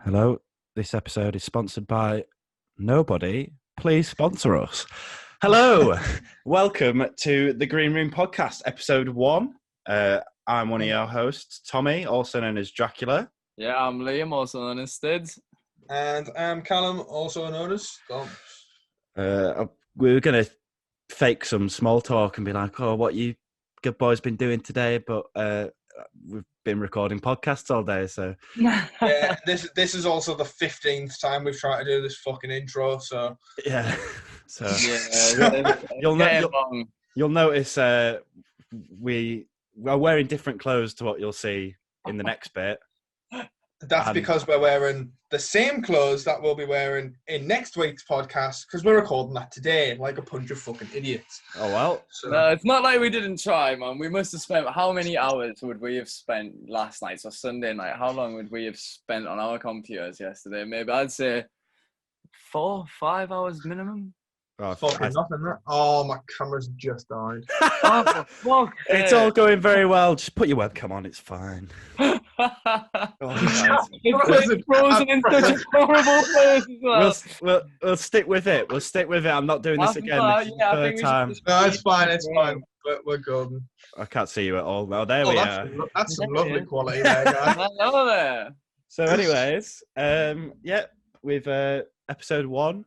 Hello. This episode is sponsored by nobody. Please sponsor us. Hello. Welcome to the Green Room Podcast, episode 1. I'm one of your hosts, Tommy, also known as Dracula. Yeah, I'm Liam, also known as Stidz. And I'm Callum, also known as Stompz. We were going to fake some small talk and be like, oh, what you good boys been doing today? But we've been recording podcasts all day, so... Yeah, this is also the 15th time we've tried to do this fucking intro, so... Yeah. So Yeah, you'll notice we are wearing different clothes to what you'll see in the next bit. That's because we're wearing the same clothes that we'll be wearing in next week's podcast, because we're recording that today, like a bunch of fucking idiots. Oh, well. So, No, it's not like we didn't try, man. We must have spent, how many hours would we have spent last night, so Sunday night? How long would we have spent on our computers yesterday? Maybe I'd say 4, 5 hours minimum. Oh, fucking nothing, that. Oh, my camera's just died. Oh, for fuck's it's sake. all going very well. Just put your webcam on. It's fine. Oh, It's frozen in such a horrible place as well. we'll stick with it. We'll stick with it. I'm not doing this again. This is the third time. No, it's fine, it's fine. We're golden. I can't see you at all. Well, there we are. That's some lovely quality there, guys. Hello there. So, anyways, with episode 1,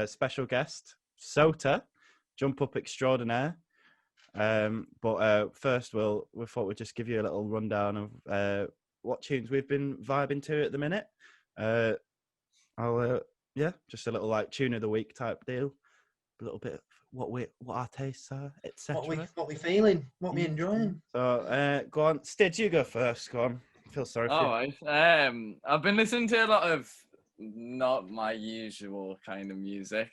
special guest Sota, jump up extraordinaire. But first, we thought we'd just give you a little rundown of what tunes we've been vibing to at the minute. Just a little like tune of the week type deal. A little bit of what our tastes are, etc. What we feeling, what we enjoying. So go on, Stidz, you go first. Go on. I feel sorry for you. All right. I've been listening to a lot of not my usual kind of music.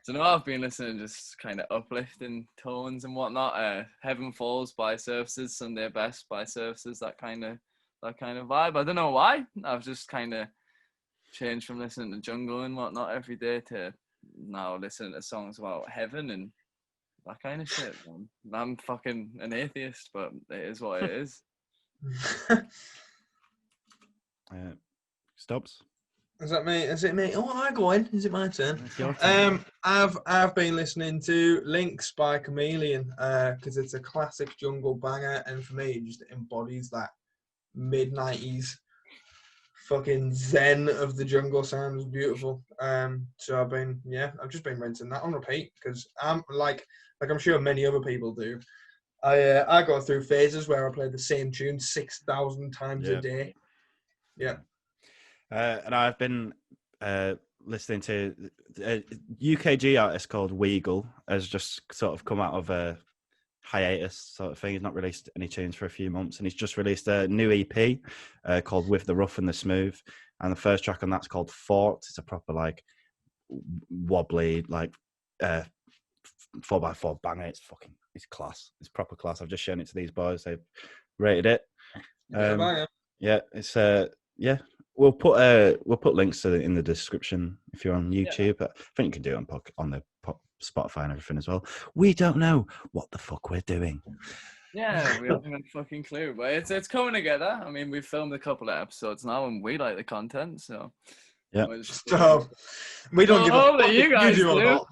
So now I've been listening to just kind of uplifting tones and whatnot. Heaven Falls by Surfaces, Sunday Best by Surfaces, that kind of vibe. I don't know why. I've just kind of changed from listening to jungle and whatnot every day to now listening to songs about heaven and that kind of shit. I'm fucking an atheist, but it is what it is. Stops. Is that me? Is it me? Oh, am I going? Is it my turn? It's your turn. I've been listening to Lynx by Chameleon because it's a classic jungle banger, and for me, it just embodies that mid-90s fucking zen of the jungle sound. It's beautiful. So I've just been rinsing that on repeat because I'm like I'm sure many other people do. I go through phases where I play the same tune 6,000 times a day. Yeah. And I've been listening to a UKG artist called Weagle, has just sort of come out of a hiatus sort of thing. He's not released any tunes for a few months, and he's just released a new EP called With the Rough and the Smooth. And the first track on that's called Fort. It's a proper like wobbly like 4x4 banger. It's class. It's proper class. I've just shown it to these boys. They've rated it. We'll put links to it in the description if you're on YouTube. Yeah. I think you can do it on the Spotify and everything as well. We don't know what the fuck we're doing. Yeah, we haven't a fucking clue, but it's coming together. I mean, we've filmed a couple of episodes now, and we like the content, so yeah. We don't give a fuck. You guys do.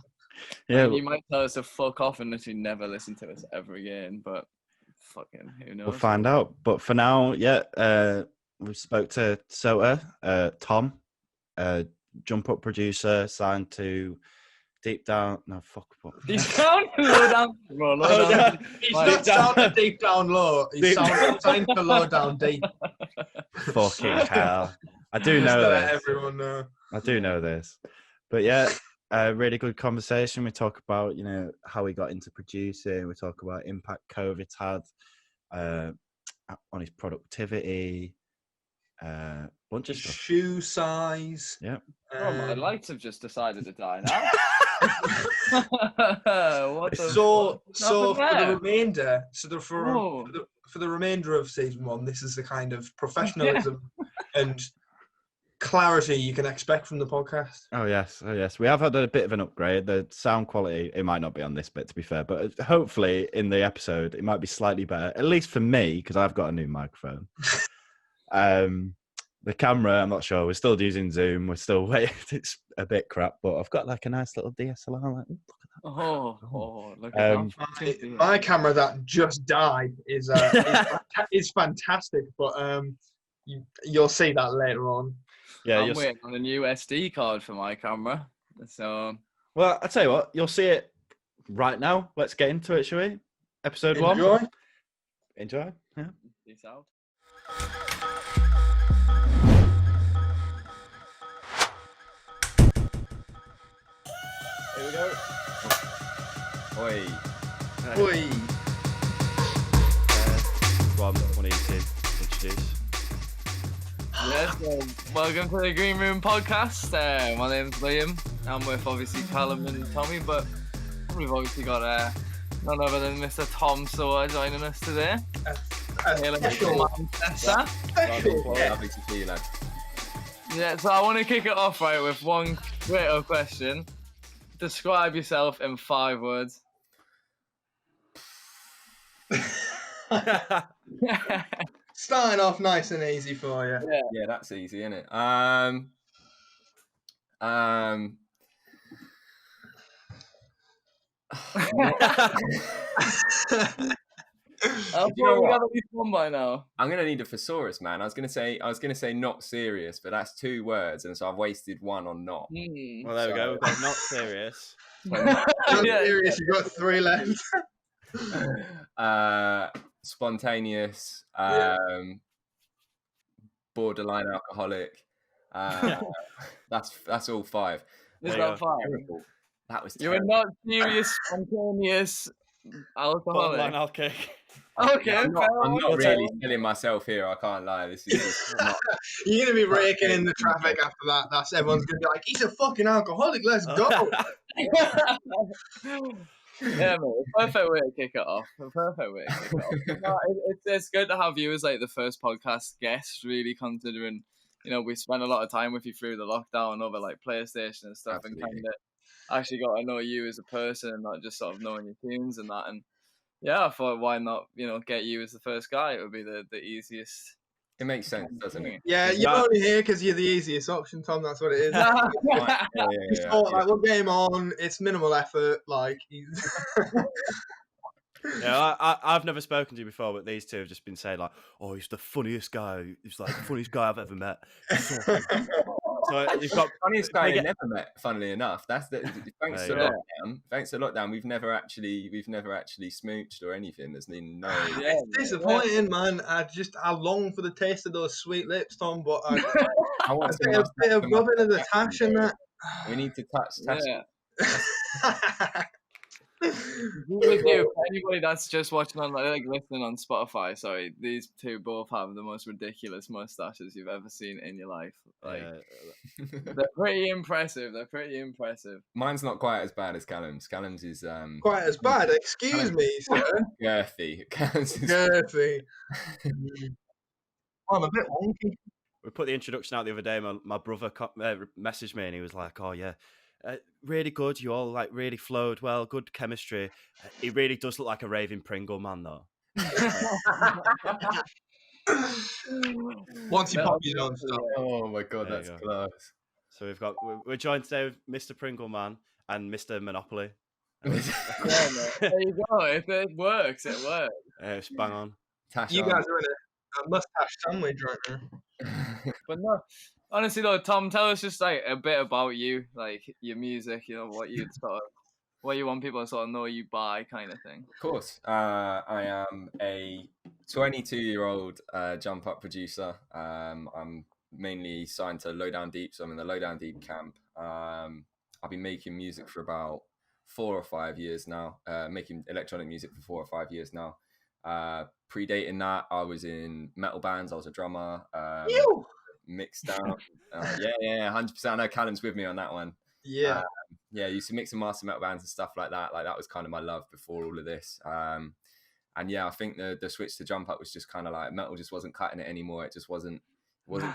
Yeah, I mean, you might tell us to fuck off and literally never listen to us ever again, but fucking who knows? We'll find out. But for now, we spoke to Sota, Tom, jump up producer, signed to Deep Down. No, fuck. What? Deep Down? Low Down? Well, low down. He's not signed to Deep Down Low. He's signed to Low Down Deep. Fucking hell. I do know this. Everyone know. I do know this. But yeah, a really good conversation. We talk about, how he got into producing. We talk about impact COVID's had on his productivity. Bunch of stuff. Shoe size. Yeah. My lights have just decided to die now. So for the remainder, for the remainder of season 1, this is the kind of professionalism and clarity you can expect from the podcast. Oh yes. We have had a bit of an upgrade. The sound quality, it might not be on this bit to be fair, but hopefully in the episode it might be slightly better, at least for me, because I've got a new microphone. The camera, I'm not sure. We're still using Zoom. We're still waiting. It's a bit crap, but I've got like a nice little DSLR. Like, Look at Um, that. My camera that just died is is fantastic, but you'll see that later on. yeah, I'm waiting on a new SD card for my camera. So, well, I'll tell you what. You'll see it right now. Let's get into it, shall we? Episode Enjoy. 1. Enjoy. Yeah. peace out. Here we go. Oi. Oi. One of you to introduce. Yes, welcome to the Green Room podcast. My name's Liam. I'm with obviously Callum and Tommy, but we've obviously got none other than Mr. Tom Sota joining us today. Lovely to see you, lad. Yeah, so I want to kick it off right with one straight up question. Describe yourself in 5 words. Starting off nice and easy for you. Yeah, that's easy, isn't it? I thought we got at least one by now. I'm gonna need a thesaurus, man. I was gonna say not serious, but that's 2 words, and so I've wasted one on not. Well, there we go. We've got not serious. Not serious, you've got 3 left. Spontaneous. Borderline alcoholic. That's all 5. Is There you that go. 5? Terrible. That was You're a terrible. not serious, spontaneous alcoholic. Borderline alcoholic. Okay, I'm fair not enough. really selling myself here. I can't lie. This is just not. You're gonna be raking in the traffic after that. That's everyone's gonna be like, he's a fucking alcoholic. Let's go. Yeah, mate. Perfect way to kick it off. A perfect way to kick it off. No, it's good to have you as like the first podcast guest, really, considering we spent a lot of time with you through the lockdown over like PlayStation and stuff, Absolutely. and kind of actually got to know you as a person and not just sort of knowing your tunes and that. And yeah, I thought why not get you as the first guy? It would be the easiest. It makes sense, doesn't it? Yeah, you're only here because you're the easiest option, Tom. That's what it is. Yeah. Like, we'll game on. It's minimal effort. Like, Yeah, I've never spoken to you before, but these two have just been saying like, "Oh, he's the funniest guy. He's like the funniest guy I've ever met." So you've got Funniest guy I never met. Funnily enough, that's the thanks to There you lockdown. Thanks to lockdown, we've never actually smooched or anything. There's been no. it's disappointing, man. I long for the taste of those sweet lips, Tom. But I want a bit of rubbing of the tash and that. We need to touch. Yeah. With you, anybody that's just watching on, like listening on Spotify, sorry, these two both have the most ridiculous mustaches you've ever seen in your life. Like, they're pretty impressive. Mine's not quite as bad as Callum's. Callum's is Quite as bad. Excuse me, sir. girthy. Callum's is Girthy. I'm a bit wonky. we put the introduction out the other day. My brother messaged me and he was like, "Oh yeah, really good. You all like really flowed well. Good chemistry. He really does look like a raving Pringle man, though." Once you pop your own stuff. Oh my god, There that's you go. close. So we're joined today with Mr. Pringle Man and Mr. Monopoly. Yeah, mate. There you go. If it works, it works. It's bang on. Tash You on. guys are in a mustache sandwich right now. But no, honestly though, Tom, tell us just like a bit about you, like your music, what you want people to sort of know you by, kind of thing. Of course. I am a 22-year-old jump up producer. I'm mainly signed to Low Down Deep, so I'm in the Low Down Deep camp. I've been making music for about 4 or 5 years now, making electronic music for 4 or 5 years now. Predating that, I was in metal bands. I was a drummer. Mixed down. Yeah, 100%. I know Callum's with me on that one. Yeah. I used to mix and master metal bands and stuff like that. Like that was kind of my love before all of this. And yeah, I think the switch to jump up was just kind of like metal just wasn't cutting it anymore. It just wasn't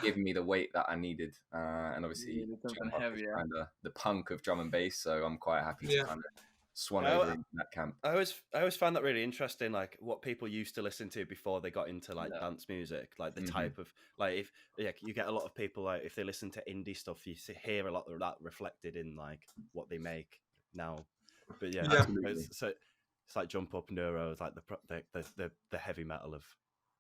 giving me the weight that I needed. And obviously, something jump up is heavier. kind of the punk of drum and bass. So I'm quite happy to kind of swung Oh, over into that camp. I always found that really interesting, like what people used to listen to before they got into like Yeah. dance music, like the Mhm. type of like if you get a lot of people like if they listen to indie stuff, you hear a lot of that reflected in like what they make now. But yeah, Yeah. Absolutely. so it's like Jump Up Neuro is like the heavy metal of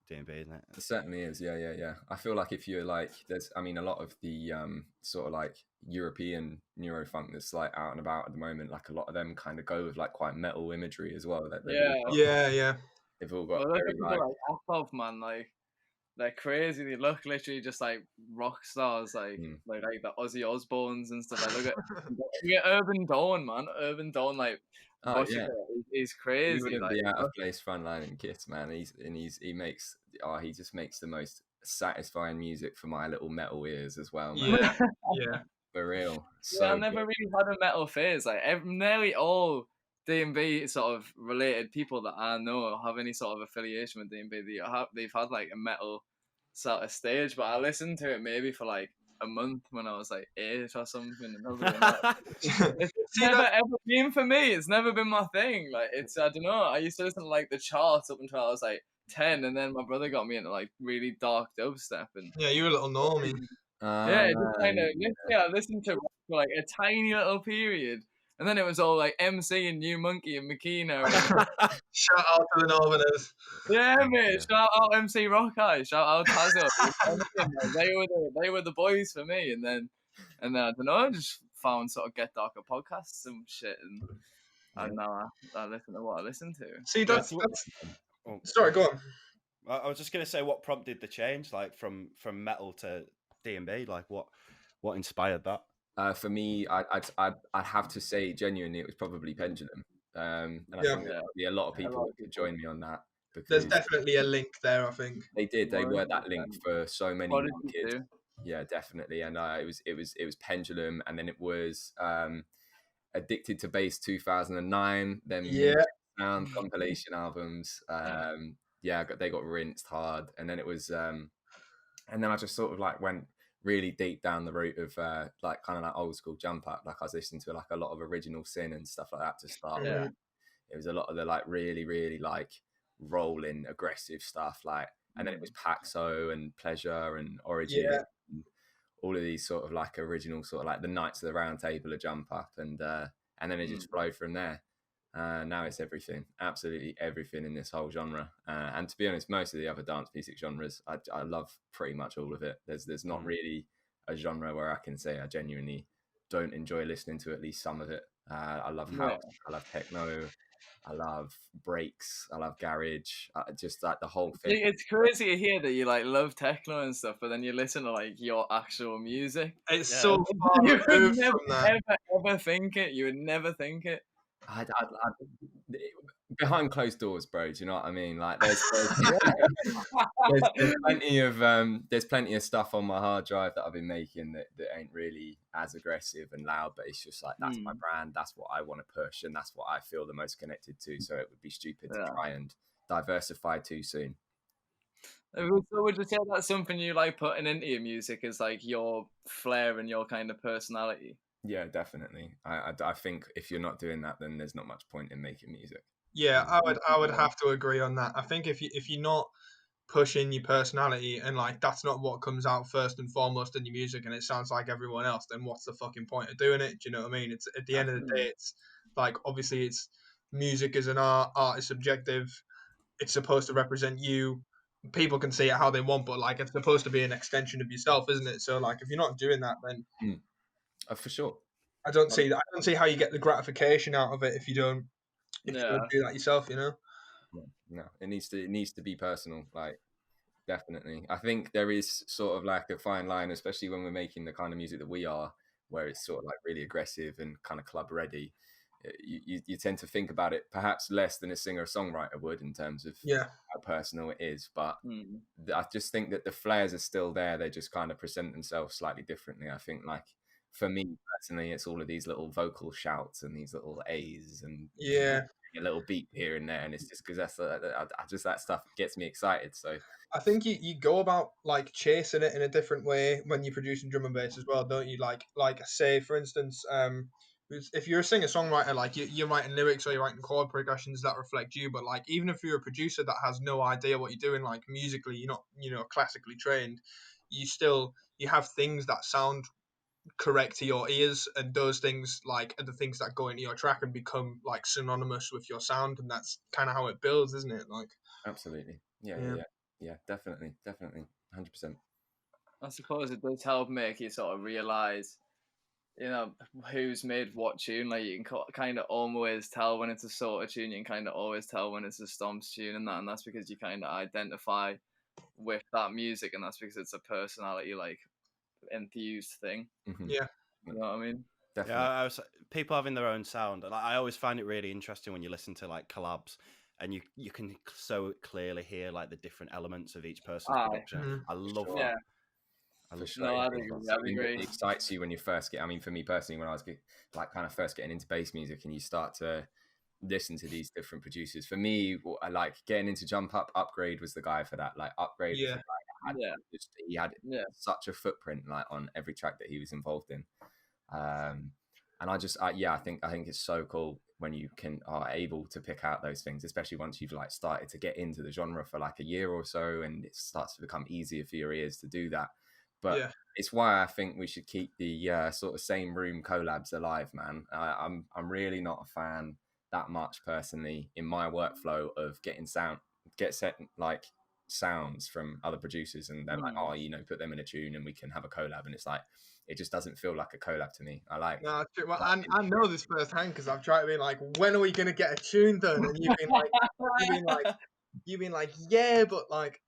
D&B, isn't it? It certainly is, yeah. I feel like if you're like, a lot of the sort of like European neurofunk that's like out and about at the moment, like a lot of them kind of go with like quite metal imagery as well. That Yeah. they've all got Well, look very at people like, like Akov, man. Like they're crazy. They look literally just like rock stars, like the Ozzy Osbournes and stuff. Like, look at Urban Dawn, man. Urban Dawn, like oh yeah, he's he crazy. wouldn't Like be out of place frontline in Kiss, man. He just makes the most satisfying music for my little metal ears as well, man. Yeah. For real. yeah, I So never really had a metal phase. Like nearly all D&B sort of related people that I know have any sort of affiliation with D&B. They've had like a metal sort of stage, but I listened to it maybe for like a month when I was like 8 or something. And other than that, it's never ever been for me. It's never been my thing. Like I don't know. I used to listen to like the charts up until I was like 10, and then my brother got me into like really dark dubstep and Yeah, you're a little normie. yeah, it just kind of I listened to rock for like a tiny little period, and then it was all like MC and New Monkey and Makina. And, Shout out to the Northerners. yeah, mate. Shout out MC Rockeye. Shout out Tazo. They were the boys for me, and then I don't know. I just found sort of Get Darker podcasts and shit, and now I listen to what I listen to. See, that's Oh, sorry, go on. I was just gonna say what prompted the change, like from metal to D&B, like what inspired that? For me, I'd have to say genuinely, it was probably Pendulum, and I think there'll be a lot of people that could join me on that. There's definitely a link there, I think. They were that link for so many young kids. Too. Yeah, definitely, and it was Pendulum, and then it was Addicted to Bass 2009. Then Sound compilation albums. They got rinsed hard, and then it was, and then I just sort of like went really deep down the route of like kind of like old school jump up. Like I was listening to like a lot of Original Sin and stuff like that to start with. It was a lot of the like really, really like rolling aggressive stuff, like, and then it was Paxo and Pleasure and Origin and all of these sort of like original sort of like the Knights of the Round Table of jump up, and then it just flowed from there. Now it's everything, absolutely everything in this whole genre. And to be honest, most of the other dance music genres, I love pretty much all of it. There's not really a genre where I can say I genuinely don't enjoy listening to at least some of it. I love house, I love techno, I love breaks, I love garage, just like the whole thing. It's crazy to hear that you like love techno and stuff, but then you listen to like your actual music. It's so far you would removed never from that. ever think it. You would never think it. Behind closed doors, bro. Do you know what I mean? Like, there's plenty of stuff on my hard drive that I've been making that ain't really as aggressive and loud, but it's just like that's my brand. That's what I want to push, and that's what I feel the most connected to. So it would be stupid to try and diversify too soon. So would you say that's something you like putting into your music, is like your flair and your kind of personality? Yeah, definitely. I think if you're not doing that, then there's not much point in making music. Yeah, I would have to agree on that. I think if you're not pushing your personality and like that's not what comes out first and foremost in your music, and it sounds like everyone else, then what's the fucking point of doing it? Do you know what I mean? It's at the end of the day, it's like obviously it's music is an art is subjective. It's supposed to represent you. People can see it how they want, but like it's supposed to be an extension of yourself, isn't it? So like if you're not doing that, then for sure. I don't see how you get the gratification out of it if you don't you don't do that yourself, you know. No, it needs to be personal, like definitely. I think there is sort of like a fine line, especially when we're making the kind of music that we are, where it's sort of like really aggressive and kind of club ready. You tend to think about it perhaps less than a singer-songwriter would in terms of how personal it is, but I just think that the flares are still there. They just kind of present themselves slightly differently. I think like for me personally, it's all of these little vocal shouts and these little A's and a little beat here and there, and it's just because that stuff gets me excited. So I think you go about like chasing it in a different way when you're producing drum and bass as well, don't you? Like say for instance, if you're a singer-songwriter, like you're writing lyrics or you're writing chord progressions that reflect you, but like even if you're a producer that has no idea what you're doing, like musically, you're not, classically trained, you have things that sound correct to your ears, and those things like are the things that go into your track and become like synonymous with your sound, and that's kind of how it builds, isn't it? Like, Absolutely. Yeah, Yeah. definitely, 100%. I suppose it does help make you sort of realize, who's made what tune. Like you can kind of always tell when it's a Sota tune. You can kind of always tell when it's a Stompz tune, and that's because you kind of identify with that music, and that's because it's a personality like enthused thing. Mhm. Yeah. You know what I mean? Definitely. Yeah, people having their own sound. Like, I always find it really interesting when you listen to like collabs, and you can so clearly hear like the different elements of each person's Aye. production. Mhm. I love sure. that. Yeah. I For love sure. No, I that. agree. So, I agree. it excites you when you first get. I mean, for me personally, when I was like kind of first getting into bass music, and you start to listen to these different producers. For me, I like getting into Jump Up. Upgrade was the guy for that. Like Upgrade was Yeah. the guy that Yeah. he had Yeah. such a footprint like on every track that he was involved in. And I think it's so cool when you are able to pick out those things, especially once you've like started to get into the genre for like a year or so, and it starts to become easier for your ears to do that. But Yeah. it's why I think we should keep the sort of same room collabs alive, man. I'm really not a fan that much personally in my workflow of get set like sounds from other producers, and they're like, put them in a tune and we can have a collab, and it's like it just doesn't feel like a collab to me. I like. No, well, I know this firsthand because I've tried to be like, when are we gonna get a tune done? And you've been like, yeah, but like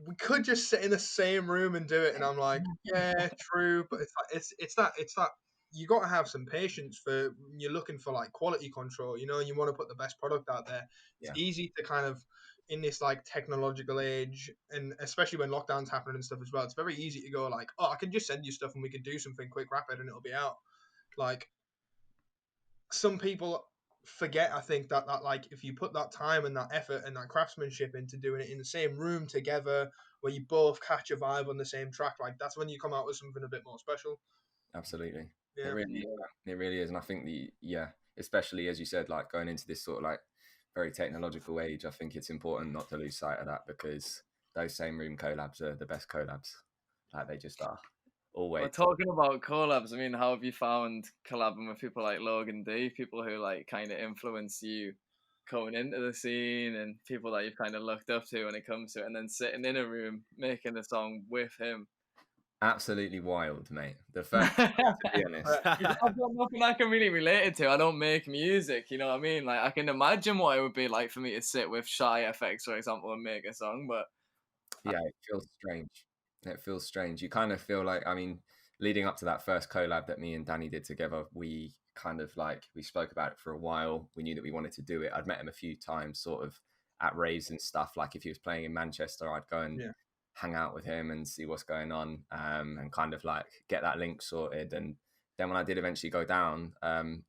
we could just sit in the same room and do it. And I'm like, yeah, true, but it's that you got to have some patience for when you're looking for like quality control, and you want to put the best product out there. It's Yeah. easy to kind of in this like technological age, and especially when lockdowns happen and stuff as well. It's very easy to go like, oh, I can just send you stuff and we can do something quick, rapid, and it'll be out. Like some people forget, I think, that like if you put that time and that effort and that craftsmanship into doing it in the same room together where you both catch a vibe on the same track, like that's when you come out with something a bit more special. Absolutely. Yeah. It really is. It really is. And I think especially as you said, like going into this sort of like very technological age, I think it's important not to lose sight of that, because those same room collabs are the best collabs. Like they just are. Always. Well, talking about collabs, I mean, how have you found collabing with people like Logan D, people who like kind of influence you coming into the scene, and people that you've kind of looked up to when it comes to it, and then sitting in a room making a song with him? Absolutely wild, mate. The fact, to be honest, I've got nothing I can really relate it to. I don't make music, you know what I mean? Like I can imagine what it would be like for me to sit with Shy FX, for example, and make a song, but yeah, it feels strange. It feels strange. You kind of feel like, I mean, leading up to that first collab that me and Danny did together, we kind of like, we spoke about it for a while. We knew that we wanted to do it. I'd met him a few times sort of at raves and stuff. Like if he was playing in Manchester, I'd go and hang out with him and see what's going on, and kind of like get that link sorted. And then when I did eventually go down,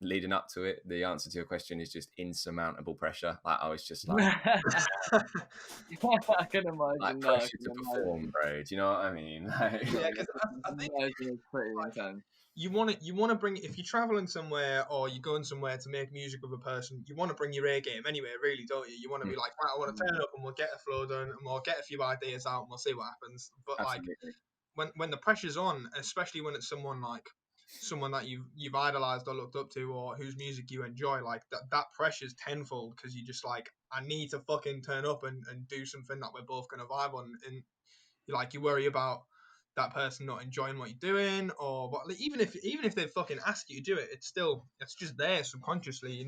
leading up to it, the answer to your question is just insurmountable pressure. Like I was just like, I can imagine like that. pressure to perform, bro. Do you know what I mean? Like, Yeah, because I think It's pretty intense. you want to bring, if you're traveling somewhere or you're going somewhere to make music with a person, you want to bring your A game anyway, really, don't you? You want to be like, right, I want to turn it up and we'll get a flow done and we'll get a few ideas out and we'll see what happens. But absolutely. like when the pressure's on, especially when it's someone that you've idolized or looked up to, or whose music you enjoy, like that pressure's tenfold, because you just like, I need to fucking turn up and do something that we're both gonna vibe on. And you worry about that person not enjoying what you're doing, or what, like, even if they fucking ask you to do it, it's just there subconsciously,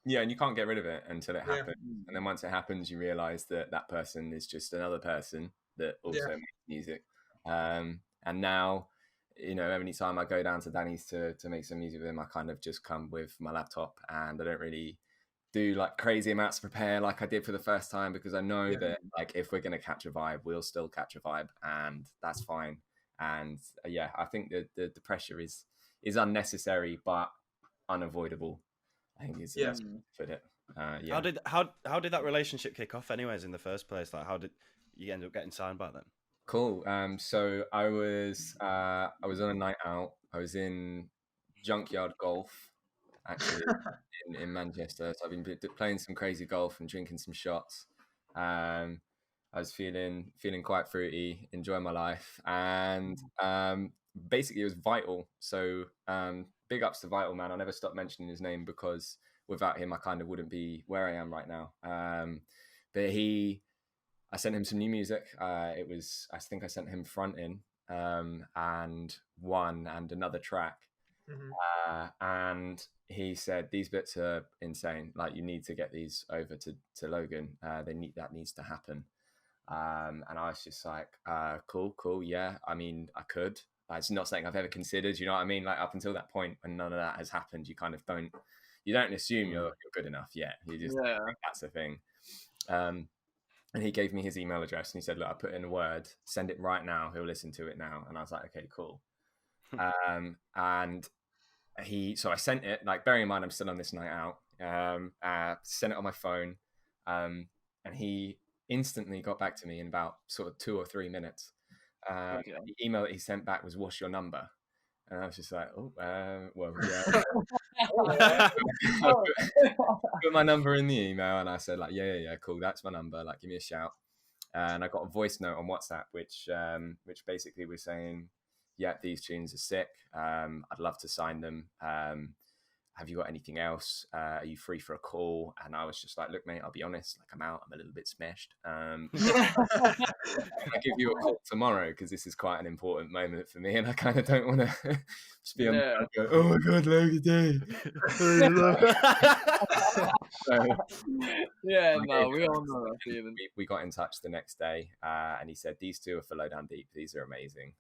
Yeah, and you can't get rid of it until it Yeah. happens. And then once it happens, you realize that that person is just another person that also makes music. And now, every time I go down to Danny's to make some music with him, I kind of just come with my laptop, and I don't really do like crazy amounts to prepare like I did for the first time, because I know that like if we're going to catch a vibe, we'll still catch a vibe, and that's fine. And I think that the pressure is unnecessary but unavoidable, I think is the best way to put it. How did that relationship kick off anyways in the first place? Like how did you end up getting signed by them? Cool. So I was on a night out. I was in Junkyard Golf actually in Manchester. So I've been playing some crazy golf and drinking some shots. I was feeling quite fruity, enjoying my life, and basically it was Vital. So big ups to Vital, man. I'll never stop mentioning his name because without him, I kind of wouldn't be where I am right now. But I sent him some new music. I think I sent him Frontin and One and another track. And he said, these bits are insane. Like, you need to get these over to Logan. That needs to happen. And I was just like, cool. Yeah. I mean, I could. It's not something I've ever considered. You know what I mean? Like, up until that point when none of that has happened, you kind of don't assume you're good enough yet. You just think that's the thing. And he gave me his email address and he said, look, I put in a word, send it right now. He'll listen to it now. And I was like, okay, cool. And so I sent it, like, bearing in mind, I'm still on this night out, sent it on my phone. And he instantly got back to me in about sort of 2 or 3 minutes. The email that he sent back was, what's your number? And I was just like, well, yeah. Put my number in the email and I said, like, yeah, cool, that's my number, like, give me a shout. And I got a voice note on WhatsApp which basically was saying, yeah, these tunes are sick, I'd love to sign them, have you got anything else, are you free for a call? And I was just like, look, mate, I'll be honest, like, I'm out, I'm a little bit smashed. I give you a call tomorrow because this is quite an important moment for me and I kind of don't want to just be on the go, oh my god, Logan. We all know that feeling. We got in touch the next day and he said, these two are for Low Down Deep, these are amazing,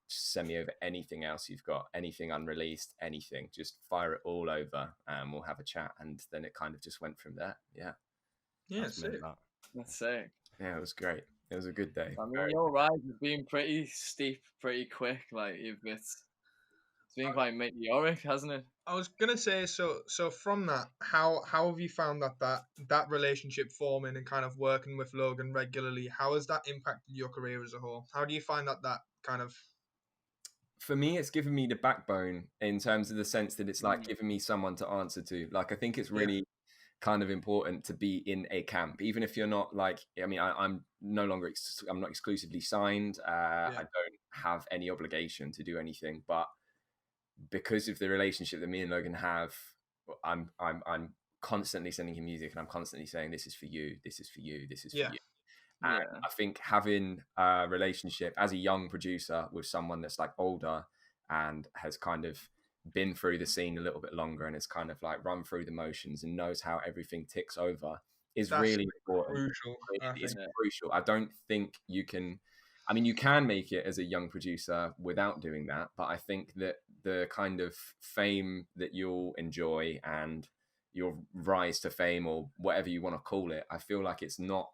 just send me over anything else you've got, anything unreleased, anything, just fire it all over and we'll have a chat. And then it kind of just went from there. That's sick. That's sick. Yeah, it was great. It was a good day. I mean, your rise has been pretty steep, pretty quick. Like, it's been quite meteoric, hasn't it? I was gonna say, so from that, how have you found that relationship forming and kind of working with Logan regularly? How has that impacted your career as a whole? How do you find that kind of? For me, it's given me the backbone in terms of the sense that it's like giving me someone to answer to. Like, I think it's really kind of important to be in a camp, even if you're not, like, I mean, I'm no longer, I'm not exclusively signed. I don't have any obligation to do anything, but because of the relationship that me and Logan have, I'm constantly sending him music and I'm constantly saying, this is for you, this is for you, this is for you. And I think having a relationship as a young producer with someone that's like older and has kind of been through the scene a little bit longer and has kind of like run through the motions and knows how everything ticks over is really important. Crucial. It's crucial. I don't think you can, I mean, you can make it as a young producer without doing that, but I think that the kind of fame that you'll enjoy and your rise to fame or whatever you want to call it, I feel like it's not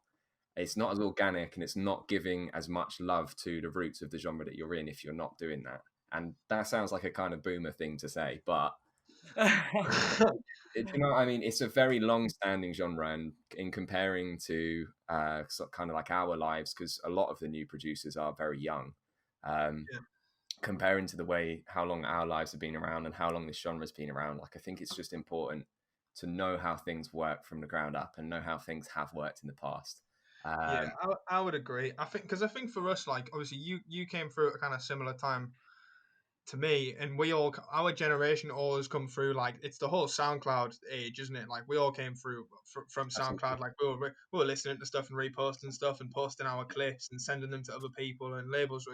as organic and it's not giving as much love to the roots of the genre that you're in if you're not doing that. And that sounds like a kind of boomer thing to say, but you know what I mean? It's a very long-standing genre, and in comparing to kind of like our lives, because a lot of the new producers are very young, comparing to the way how long our lives have been around and how long this genre's been around, like, I think it's just important to know how things work from the ground up and know how things have worked in the past. I would agree. I think for us, like, obviously you came through at a kind of similar time to me, and our generation always come through, like, it's the whole SoundCloud age, isn't it? Like, we all came through from SoundCloud. Like, we were listening to stuff and reposting stuff and posting our clips and sending them to other people, and labels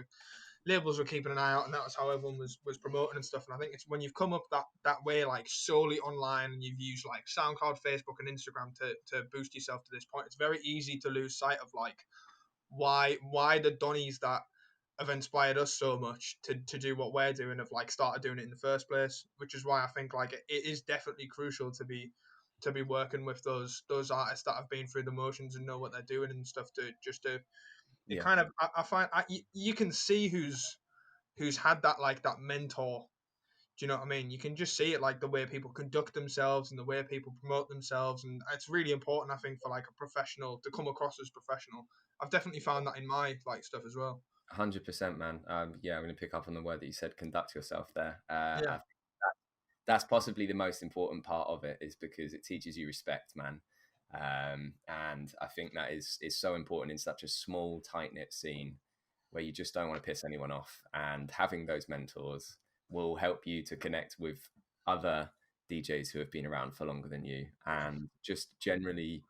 were keeping an eye out, and that was how everyone was promoting and stuff. And I think it's when you've come up that way, like, solely online, and you've used like SoundCloud, Facebook and Instagram to boost yourself to this point, it's very easy to lose sight of, like, why the Donnies that have inspired us so much to do what we're doing have, like, started doing it in the first place, which is why I think, like, it is definitely crucial to be working with those artists that have been through the motions and know what they're doing and stuff, it kind of, I find you can see who's had that, like, that mentor. Do you know what I mean? You can just see it, like, the way people conduct themselves and the way people promote themselves, and it's really important, I think, for, like, a professional to come across as professional. I've definitely found that in my, like, stuff as well. 100%, man. I'm going to pick up on the word that you said, conduct yourself there. that's possibly the most important part of it, is because it teaches you respect, man. And I think that is so important in such a small, tight knit scene where you just don't want to piss anyone off. And having those mentors will help you to connect with other DJs who have been around for longer than you, and just generally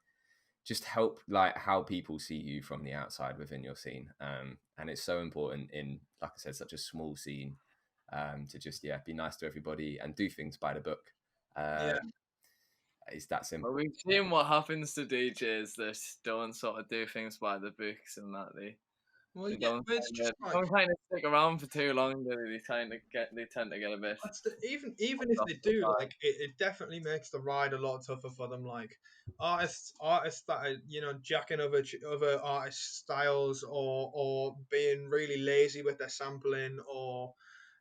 just help like how people see you from the outside within your scene. And it's so important in, like I said, such a small scene, to just be nice to everybody and do things by the book. It's that simple. Well, we've seen what happens to DJs that don't sort of do things by the books and that they don't kind of stick around for too long. They tend to get a bit. Even if they do, like it definitely makes the ride a lot tougher for them. Like artists that are jacking other artists' styles, or being really lazy with their sampling, or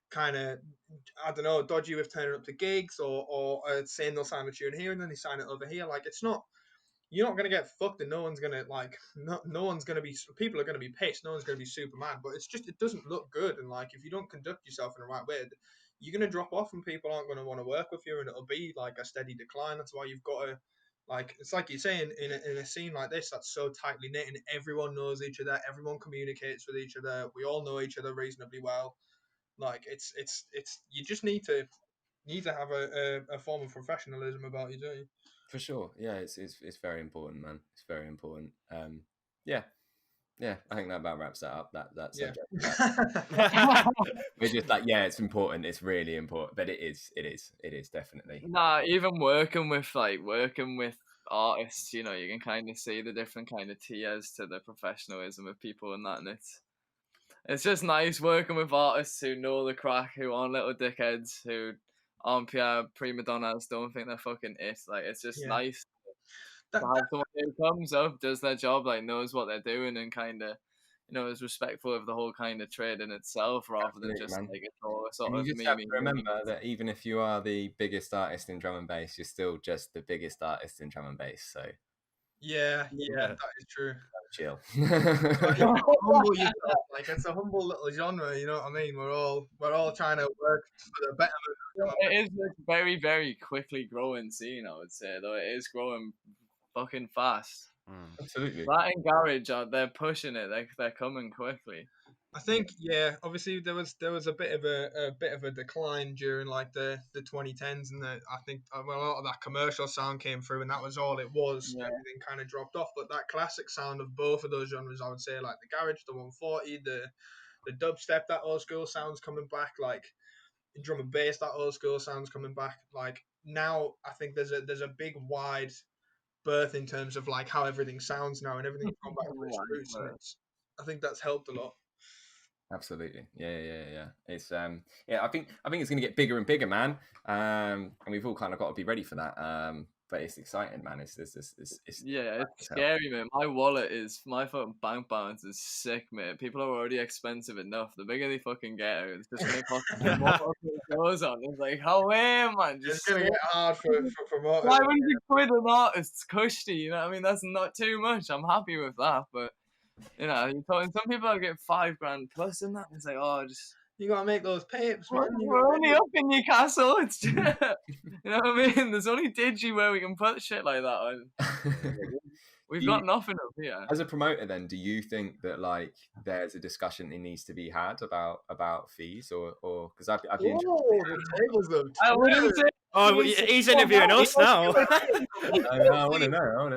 kind of, I don't know, dodgy with turning up to gigs, or saying they'll sign a tune here and then they sign it over here. Like, it's not, you're not going to get fucked, and no one's going to, like, no one's going to be, people are going to be pissed, no one's going to be super mad, but it's just, it doesn't look good. And, like, if you don't conduct yourself in the right way, you're going to drop off and people aren't going to want to work with you, and it'll be, like, a steady decline. That's why you've got to, like, it's like you're saying, in a scene like this that's so tightly knit and everyone knows each other, everyone communicates with each other, we all know each other reasonably well. Like, it's you just need to have a form of professionalism about you, don't you? For sure. Yeah, it's very important, man. It's very important. Yeah, I think that about wraps that up. That subject. We're just like, it's important. It's really important, but it is definitely. Nah, even working with artists, you can kind of see the different kind of tiers to the professionalism of people and that, and it's just nice working with artists who know the crack, who aren't little dickheads, who aren't prima donnas, don't think they're fucking it. Like, it's just nice to have someone who comes up, does their job, like, knows what they're doing, and kind of, is respectful of the whole kind of trade in itself, rather than just like it's all sort of. You just have to remember that even if you are the biggest artist in drum and bass, you're still just the biggest artist in drum and bass. So. Yeah, that is true. Chill. Humble yourself. Like, it's a humble little genre, you know what I mean? We're all trying to work for the betterment. It is a very, very quickly growing scene, I would say, though. It is growing fucking fast. Absolutely. That and garage, they're pushing it. They're coming quickly. I think, obviously there was a bit of a decline during, like, the 2010s, and I think a lot of that commercial sound came through, and that was all it was. Yeah. Everything kind of dropped off, but that classic sound of both of those genres, I would say, like the garage, the 140, the dubstep, that old school sound's coming back. Like, drum and bass, that old school sound's coming back. Like, now I think there's a big wide berth in terms of, like, how everything sounds now, and everything's gone back to its roots, and I think that's helped a lot. Absolutely, yeah. It's I think it's going to get bigger and bigger, man. And we've all kind of got to be ready for that. But it's exciting, man. It's scary, man. My fucking bank balance is sick, man. People are already expensive enough. The bigger they fucking get, it's just going to cost more goes on. It's like, how man? It's going to get hard for promoters. 500 quid an artist's cushy, you know what I mean? That's not too much. I'm happy with that, but. You're talking, some people get $5,000 plus in that. It's like, you gotta make those papes, man. We're only up in Newcastle. It's just, you know what I mean? There's only Digi where we can put shit like that on. We've got nothing up here. As a promoter, then, do you think that, like, there's a discussion that needs to be had about fees, or because I'd be interested. I wouldn't say. Oh, he's interviewing us now. I want to know.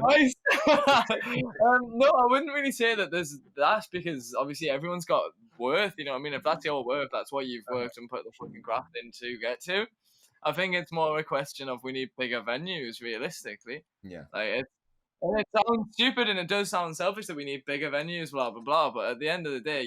No, I wouldn't really say that that's because obviously everyone's got worth. You know what I mean? If that's your worth, that's what you've worked and put the fucking graft in to get to. I think it's more a question of we need bigger venues, realistically. Yeah. Like, it sounds stupid and it does sound selfish that we need bigger venues, blah, blah, blah. But at the end of the day,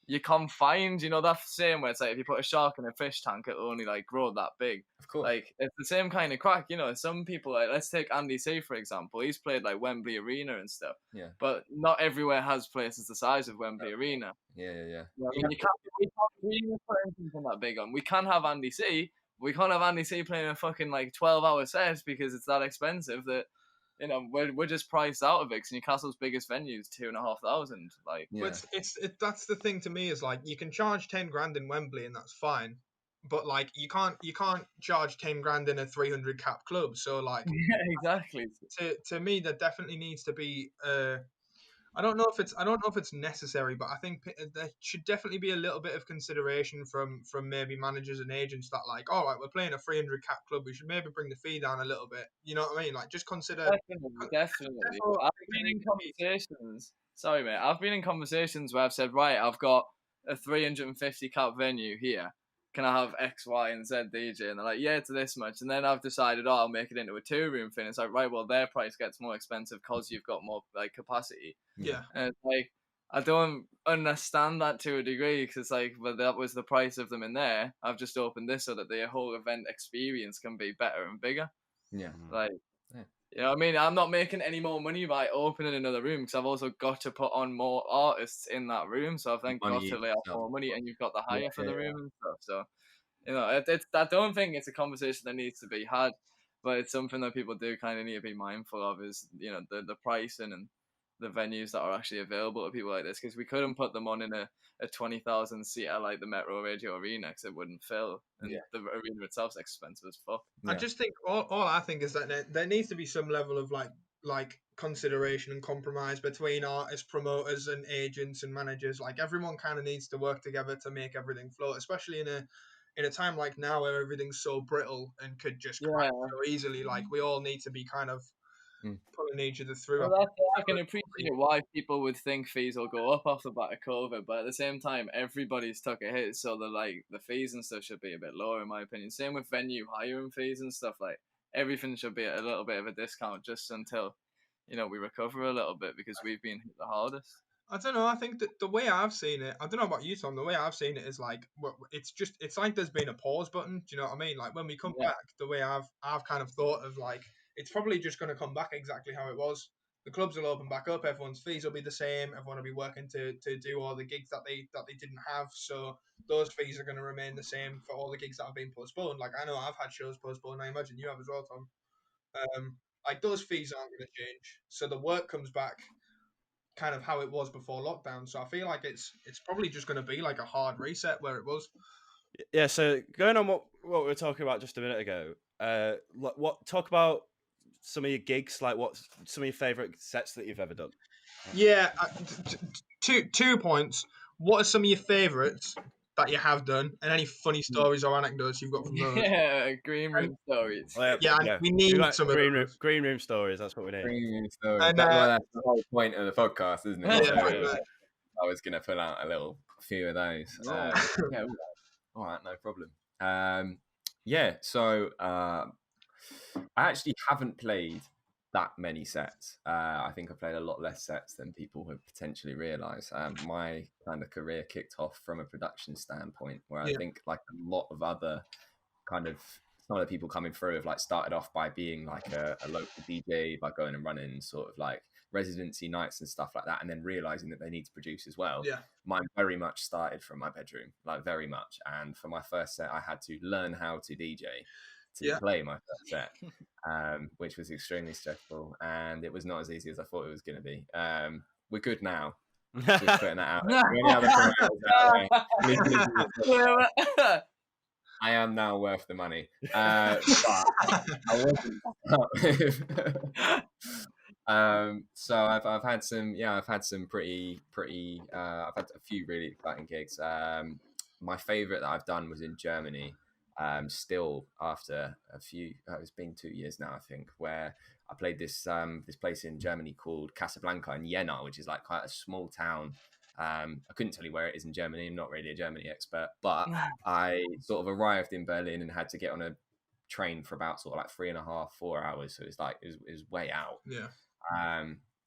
you're confined, that saying where it's like if you put a shark in a fish tank, it'll only like grow that big. Of course. Like, it's the same kind of crack, some people, like, let's take Andy C, for example. He's played like Wembley Arena and stuff. Yeah. But not everywhere has places the size of Wembley Arena. Yeah. I mean, we can't really put anything that big on. We can have Andy C. We can't have Andy C playing a fucking like 12-hour set because it's that expensive that we're just priced out of it. Because Newcastle's biggest venue is 2,500. Like, but it's that's the thing to me is, like, you can charge $10,000 in Wembley and that's fine, but like you can't charge 10 grand in a 300 cap club. So like Yeah, exactly. to me, there definitely needs to be. I don't know if it's necessary, but I think there should definitely be a little bit of consideration from maybe managers and agents that like, all right, we're playing a 300 cap club, we should maybe bring the fee down a little bit. You know what I mean? Like just consider. Definitely. Defo I've bring been the in fees. conversations. Sorry, mate. I've been in conversations where I've said, right, I've got a 350 cap venue here. Can I have X, Y, and Z DJ? And they're like, yeah, to this much. And then I've decided, oh, I'll make it into a 2-room thing. It's like, right, well, their price gets more expensive because you've got more like capacity. Yeah. And it's like, I don't understand that to a degree because it's like, well, that was the price of them in there. I've just opened this so that the whole event experience can be better and bigger. Yeah. Like, Yeah. you know what I mean? I'm not making any more money by opening another room because I've also got to put on more artists in that room. So I've then got to lay out more money, and you've got the hire for the room and stuff. So, you know, I don't think it's a conversation that needs to be had, but it's something that people do kind of need to be mindful of is, you know, the pricing and the venues that are actually available to people like this, because we couldn't put them on in a 20,000 seater like the Metro Radio Arena because it wouldn't fill, and the arena itself's expensive as fuck. I just think all I think is that there needs to be some level of like consideration and compromise between artists, promoters, and agents and managers. Like everyone kind of needs to work together to make everything float, especially in a time like now where everything's so brittle and could just crash so easily. Like we all need to be kind of pulling each other through. Well, I can appreciate why people would think fees will go up off the back of COVID, but at the same time, everybody's took a hit, so the fees and stuff should be a bit lower, in my opinion. Same with venue hiring fees and stuff. Like everything should be at a little bit of a discount just until, you know, we recover a little bit because we've been hit the hardest. I don't know. I think that the way I've seen it, I don't know about you, Tom. The way I've seen it is like it's like there's been a pause button. Do you know what I mean? Like when we come back, the way I've kind of thought of like it's probably just going to come back exactly how it was. The clubs will open back up. Everyone's fees will be the same. Everyone will be working to do all the gigs that they didn't have. So those fees are going to remain the same for all the gigs that have been postponed. Like I know I've had shows postponed. I imagine you have as well, Tom. Like those fees aren't going to change. So the work comes back kind of how it was before lockdown. So I feel like it's probably just going to be like a hard reset where it was. Yeah. So going on what we were talking about just a minute ago, talk about some of your gigs, like what's some of your favorite sets that you've ever done? Yeah, 2 points. What are some of your favorites that you have done, and any funny stories or anecdotes you've got from those? Yeah, green room stories. We need some green room stories. That's what we need. Green room stories. And, that's the whole point of the podcast, isn't it? Yeah, I was going to pull out a few of those. Yeah, all right, no problem. So I actually haven't played that many sets. I think I played a lot less sets than people would potentially realise. My kind of career kicked off from a production standpoint, where I think like a lot of other kind of some of the people coming through have like started off by being like a local DJ, by going and running sort of like residency nights and stuff like that, and then realising that they need to produce as well. Yeah. Mine very much started from my bedroom, like very much. And for my first set, I had to learn how to DJ to play my first set, which was extremely stressful, and it was not as easy as I thought it was going to be. We're good now. Just putting that out. I am now worth the money, but I wasn't. So I've had some pretty. I've had a few really exciting gigs. My favourite that I've done was in Germany. Still after it's been 2 years now, I think, where I played this place in Germany called Casablanca in Jena, which is like quite a small town. I couldn't tell you where it is in Germany. I'm not really a Germany expert, but I sort of arrived in Berlin and had to get on a train for about sort of like 3.5, 4 hours. So it was way out. Yeah.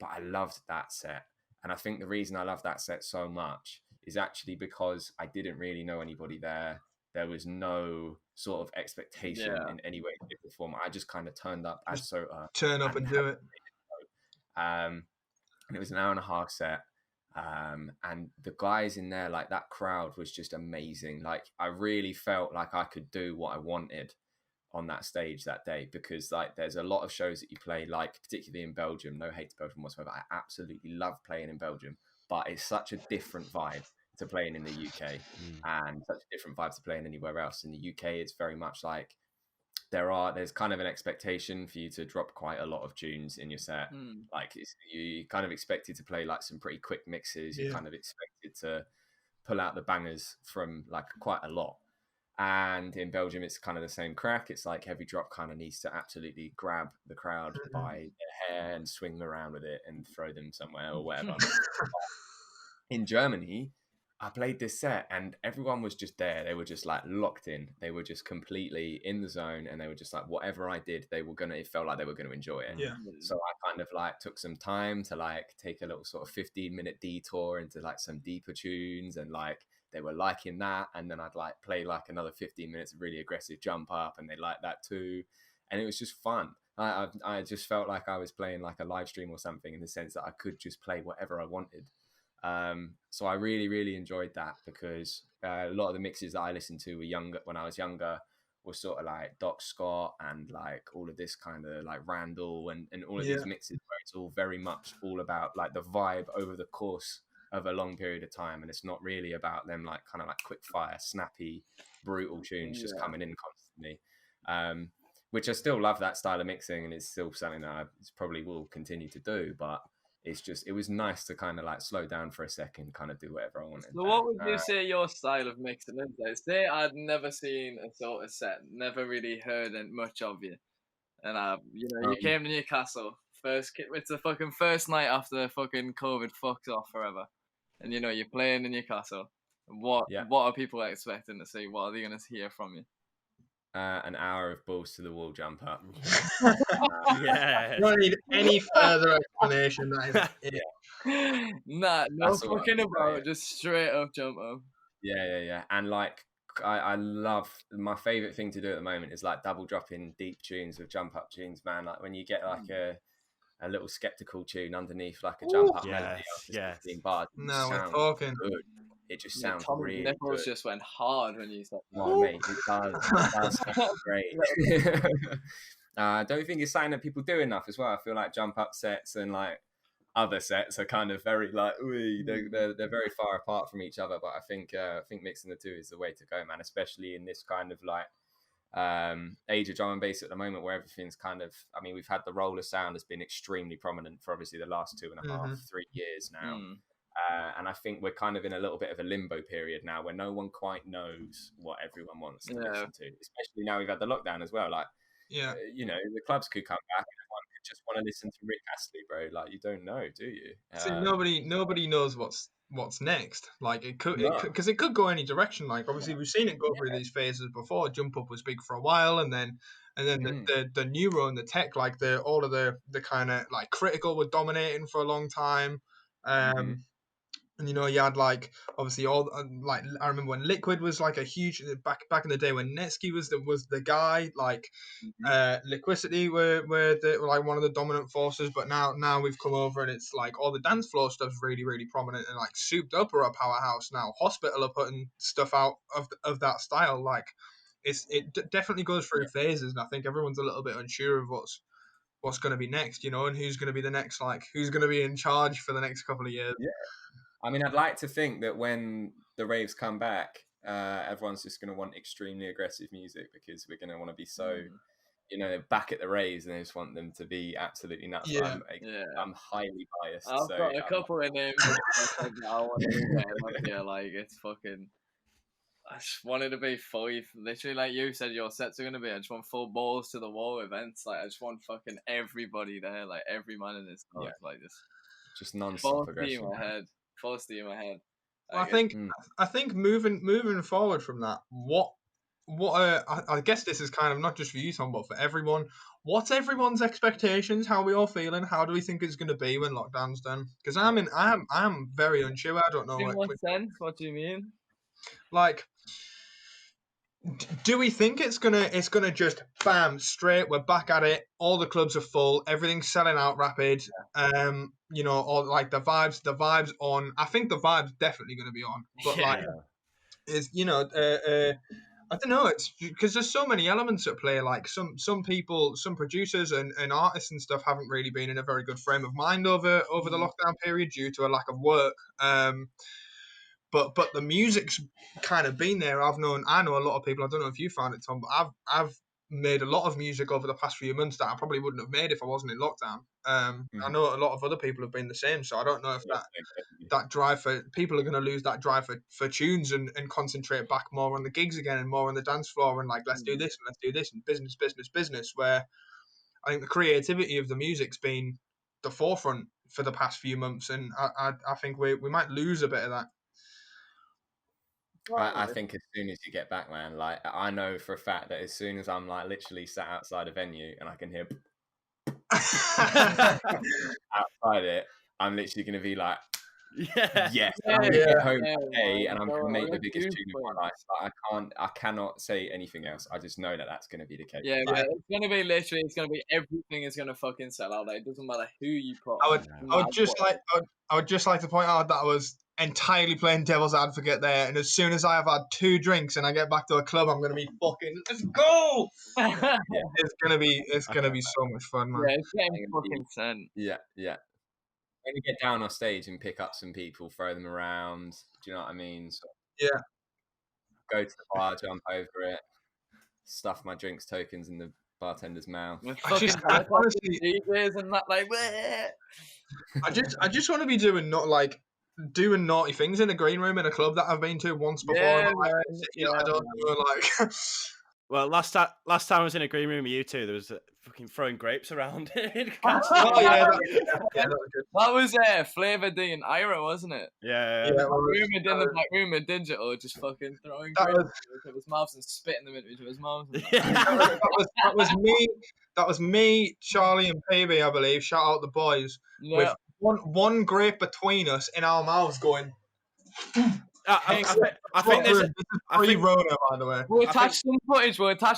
But I loved that set. And I think the reason I love that set so much is actually because I didn't really know anybody there. There was no sort of expectation in any way, shape, or form. I just kind of turned up as Sota. Turn up and do it. And it was an 1.5-hour set. And the guys in there, like that crowd was just amazing. Like I really felt like I could do what I wanted on that stage that day, because like there's a lot of shows that you play, like particularly in Belgium, no hate to Belgium whatsoever, I absolutely love playing in Belgium, but it's such a different vibe to playing in the UK, and such a different vibe to playing anywhere else. In the UK, it's very much like there's kind of an expectation for you to drop quite a lot of tunes in your set. Like you kind of expected to play like some pretty quick mixes. You kind of expected to pull out the bangers from like quite a lot. And in Belgium, it's kind of the same crack. It's like Heavy Drop kind of needs to absolutely grab the crowd by their hair and swing them around with it and throw them somewhere or whatever. In Germany, I played this set and everyone was just there. They were just like locked in. They were just completely in the zone, and they were just like, whatever I did, it felt like they were going to enjoy it. Yeah. So I kind of like took some time to like take a little sort of 15-minute detour into like some deeper tunes, and like they were liking that. And then I'd like play like another 15 minutes of really aggressive jump up, and they liked that too. And it was just fun. I just felt like I was playing like a live stream or something, in the sense that I could just play whatever I wanted. So I really, really enjoyed that, because a lot of the mixes that I listened to when I was younger were sort of like Doc Scott and like all of this kind of like Randall and all of these mixes where it's all very much all about like the vibe over the course of a long period of time, and it's not really about them like kind of like quick fire, snappy, brutal tunes just coming in constantly. Which I still love that style of mixing, and it's still something that I probably will continue to do, but it was nice to kind of like slow down for a second, kind of do whatever I wanted. So what would you say your style of mixing is? Like, say I'd never seen a sort of set, never really heard much of you, and you came to Newcastle it's the fucking first night after the fucking COVID fucks off forever, and you're playing in Newcastle. What are people expecting to see? What are they going to hear from you? An hour of balls to the wall jump up. Yeah. You don't need any further explanation. That is it. Nah, no fucking about. Just straight up jump up. Yeah. And like, I love, my favorite thing to do at the moment is like double dropping deep tunes with jump up tunes, man. Like when you get like a little skeptical tune underneath like a jump up melody after 15 bars. No, we're talking. Good. It just sounds Tom's really nipples good. just went hard when you said that. Oh, mate, it does sound great. I don't think it's something that people do enough as well. I feel like jump up sets and like other sets are kind of very like, they're very far apart from each other. But I think mixing the two is the way to go, man. Especially in this kind of like age of drum and bass at the moment, where everything's kind of, I mean, we've had the roller sound has been extremely prominent for obviously the last 2.5, 3 years now. And I think we're kind of in a little bit of a limbo period now, where no one quite knows what everyone wants to listen to. Especially now we've had the lockdown as well. Like, the clubs could come back and everyone could just want to listen to Rick Astley, bro. Like, you don't know, do you? See, nobody knows what's next. Like it could go any direction. Like obviously we've seen it go through these phases before. Jump up was big for a while, and then the neuro and the tech, like all of the kind of like critical were dominating for a long time. And you had like obviously all like I remember when Liquid was like a huge back in the day when Netsky was the guy, like Liquidity were like one of the dominant forces, but now we've come over and it's like all the dance floor stuff's really, really prominent, and like Souped Up are a powerhouse now. Hospital are putting stuff out of that style. Like it definitely goes through phases, and I think everyone's a little bit unsure of what's going to be next, and who's going to be the next, like who's going to be in charge for the next couple of years. I mean, I'd like to think that when the raves come back, everyone's just going to want extremely aggressive music, because we're going to want to be so, back at the raves, and I just want them to be absolutely nuts. Yeah. I'm highly biased. I've got a couple of names that I want to get like it's fucking. I just wanted to be fully, literally, like you said, your sets are going to be. I just want full balls to the wall events. Like, I just want fucking everybody there, like every man in this club, like just non-stop aggression. Full steam ahead. Well, I think moving forward from that, I guess this is kind of not just for you, Tom, but for everyone. What's everyone's expectations? How are we all feeling? How do we think it's going to be when lockdown's done? Because I'm very unsure. I don't know. In what sense? What do you mean? Like, do we think it's gonna just bam straight? We're back at it. All the clubs are full. Everything's selling out rapid. Or like the vibes on. I think the vibe's definitely gonna be on. But I don't know. It's because there's so many elements at play. Like some people, some producers and artists and stuff haven't really been in a very good frame of mind over the lockdown period due to a lack of work. but the music's kind of been there. I know a lot of people. I don't know if you found it, Tom, but I've made a lot of music over the past few months that I probably wouldn't have made if I wasn't in lockdown. I know a lot of other people have been the same, so I don't know if that drive for people are going to lose that drive for tunes and concentrate back more on the gigs again and more on the dance floor and like let's do this and business. Where I think the creativity of the music's been the forefront for the past few months, and I think we might lose a bit of that. I think as soon as you get back, man, like I know for a fact that as soon as I'm like literally sat outside a venue and I can hear outside it, I'm literally going to be like, yes, I'm going to get home today and I'm going to make the biggest tune of my life. I cannot say anything else. I just know that that's going to be the case. Yeah, like, it's going to be literally, it's going to be everything is going to fucking sell out. Like, it doesn't matter who you put. I would just like to point out that I was entirely playing devil's advocate there, and as soon as I have had 2 drinks and I get back to a club, I'm gonna be fucking let's go. It's gonna be so much fun, man. Yeah, it's getting fucking sent. Yeah. When you get down on stage and pick up some people, throw them around. Do you know what I mean? So, yeah. Go to the bar, jump over it, stuff my drinks tokens in the bartender's mouth. I honestly, DJs and that, like, I just want to be doing doing naughty things in a green room in a club that I've been to once before. Yeah, I don't know, like. Well, last time I was in a green room with you two, there was fucking throwing grapes around. That was Flavor D and Ira, wasn't it? Yeah. In the back room of Digital, just fucking throwing grapes into his mouth and spitting them into his mouth. That was me, Charlie, and PB, I believe. Shout out the boys. Yeah. With one grape between us in our mouths, going. I think this is Rona, by the way. We'll attach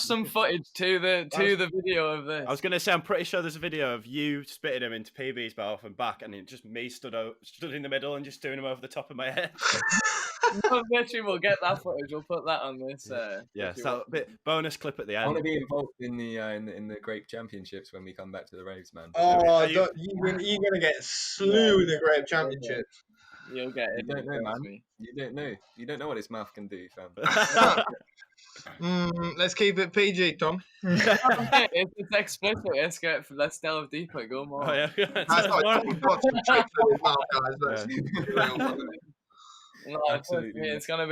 some footage to the video of this. I was going to say, I'm pretty sure there's a video of you spitting him into PB's mouth and back, and it just me stood in the middle and just doing him over the top of my head. Literally, we'll get that footage. We'll put that on this. So a bit bonus clip at the end. I want to be involved in the grape championships when we come back to the raves, man. Oh, you're gonna get slew in the grape championships. You'll get it. You don't know, man. You don't know. You don't know what his mouth can do, fam. Let's keep it PG, Tom. It's explicit. Let's delve deeper. Go more. Oh, yeah. No, it's gonna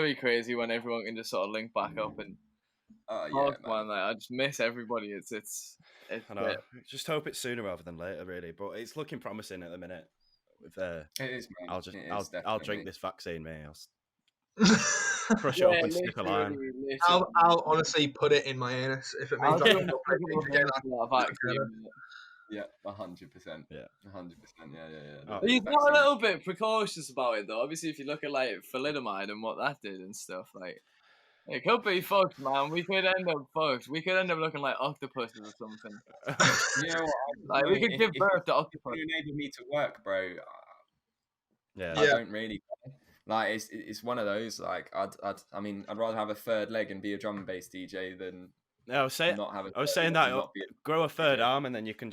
be crazy when everyone can just sort of link back up and. Man. Like, I just miss everybody. It's I know. Just hope it's sooner rather than later, really. But it's looking promising at the minute. With it is, man. I'll drink this vaccine, mate. I'll crush it up and stick a line. I'll honestly put it in my anus if it means I don't Yeah, 100%. Yeah, 100%. Yeah. He's not a little bit precautious about it though. Obviously, if you look at like thalidomide and what that did and stuff, like it could be fucked, man. We could end up fucked. We could end up looking like octopuses or something. You know what? Like we could give birth to octopus. If you enable me to work, bro. Yeah, I don't really. Like it's one of those. Like I'd rather have a third leg and be a drum and bass DJ than. I was saying that grow a third arm and then you can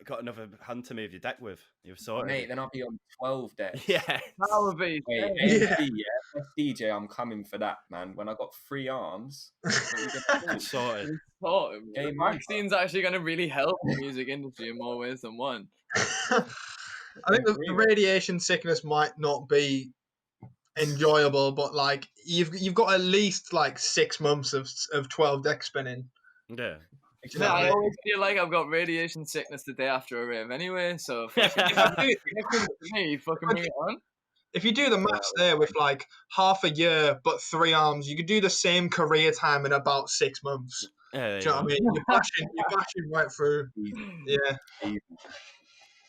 got another hand to move your deck with. You've sorted. Mate, then I'll be on 12 decks. Yeah, that would be. Best DJ, I'm coming for that, man. When I got 3 arms, sorted. Vaccine's actually going to really help the music industry in more ways than one. I think the radiation sickness might not be enjoyable, but like you've got at least like 6 months of 12 deck spinning. Yeah. I always feel like I've got radiation sickness the day after a rave anyway, so fucking bring it on. If you do the maths there with like half a year but 3 arms, you could do the same career time in about 6 months. Yeah, do you know what I mean? You're bashing right through. Yeah.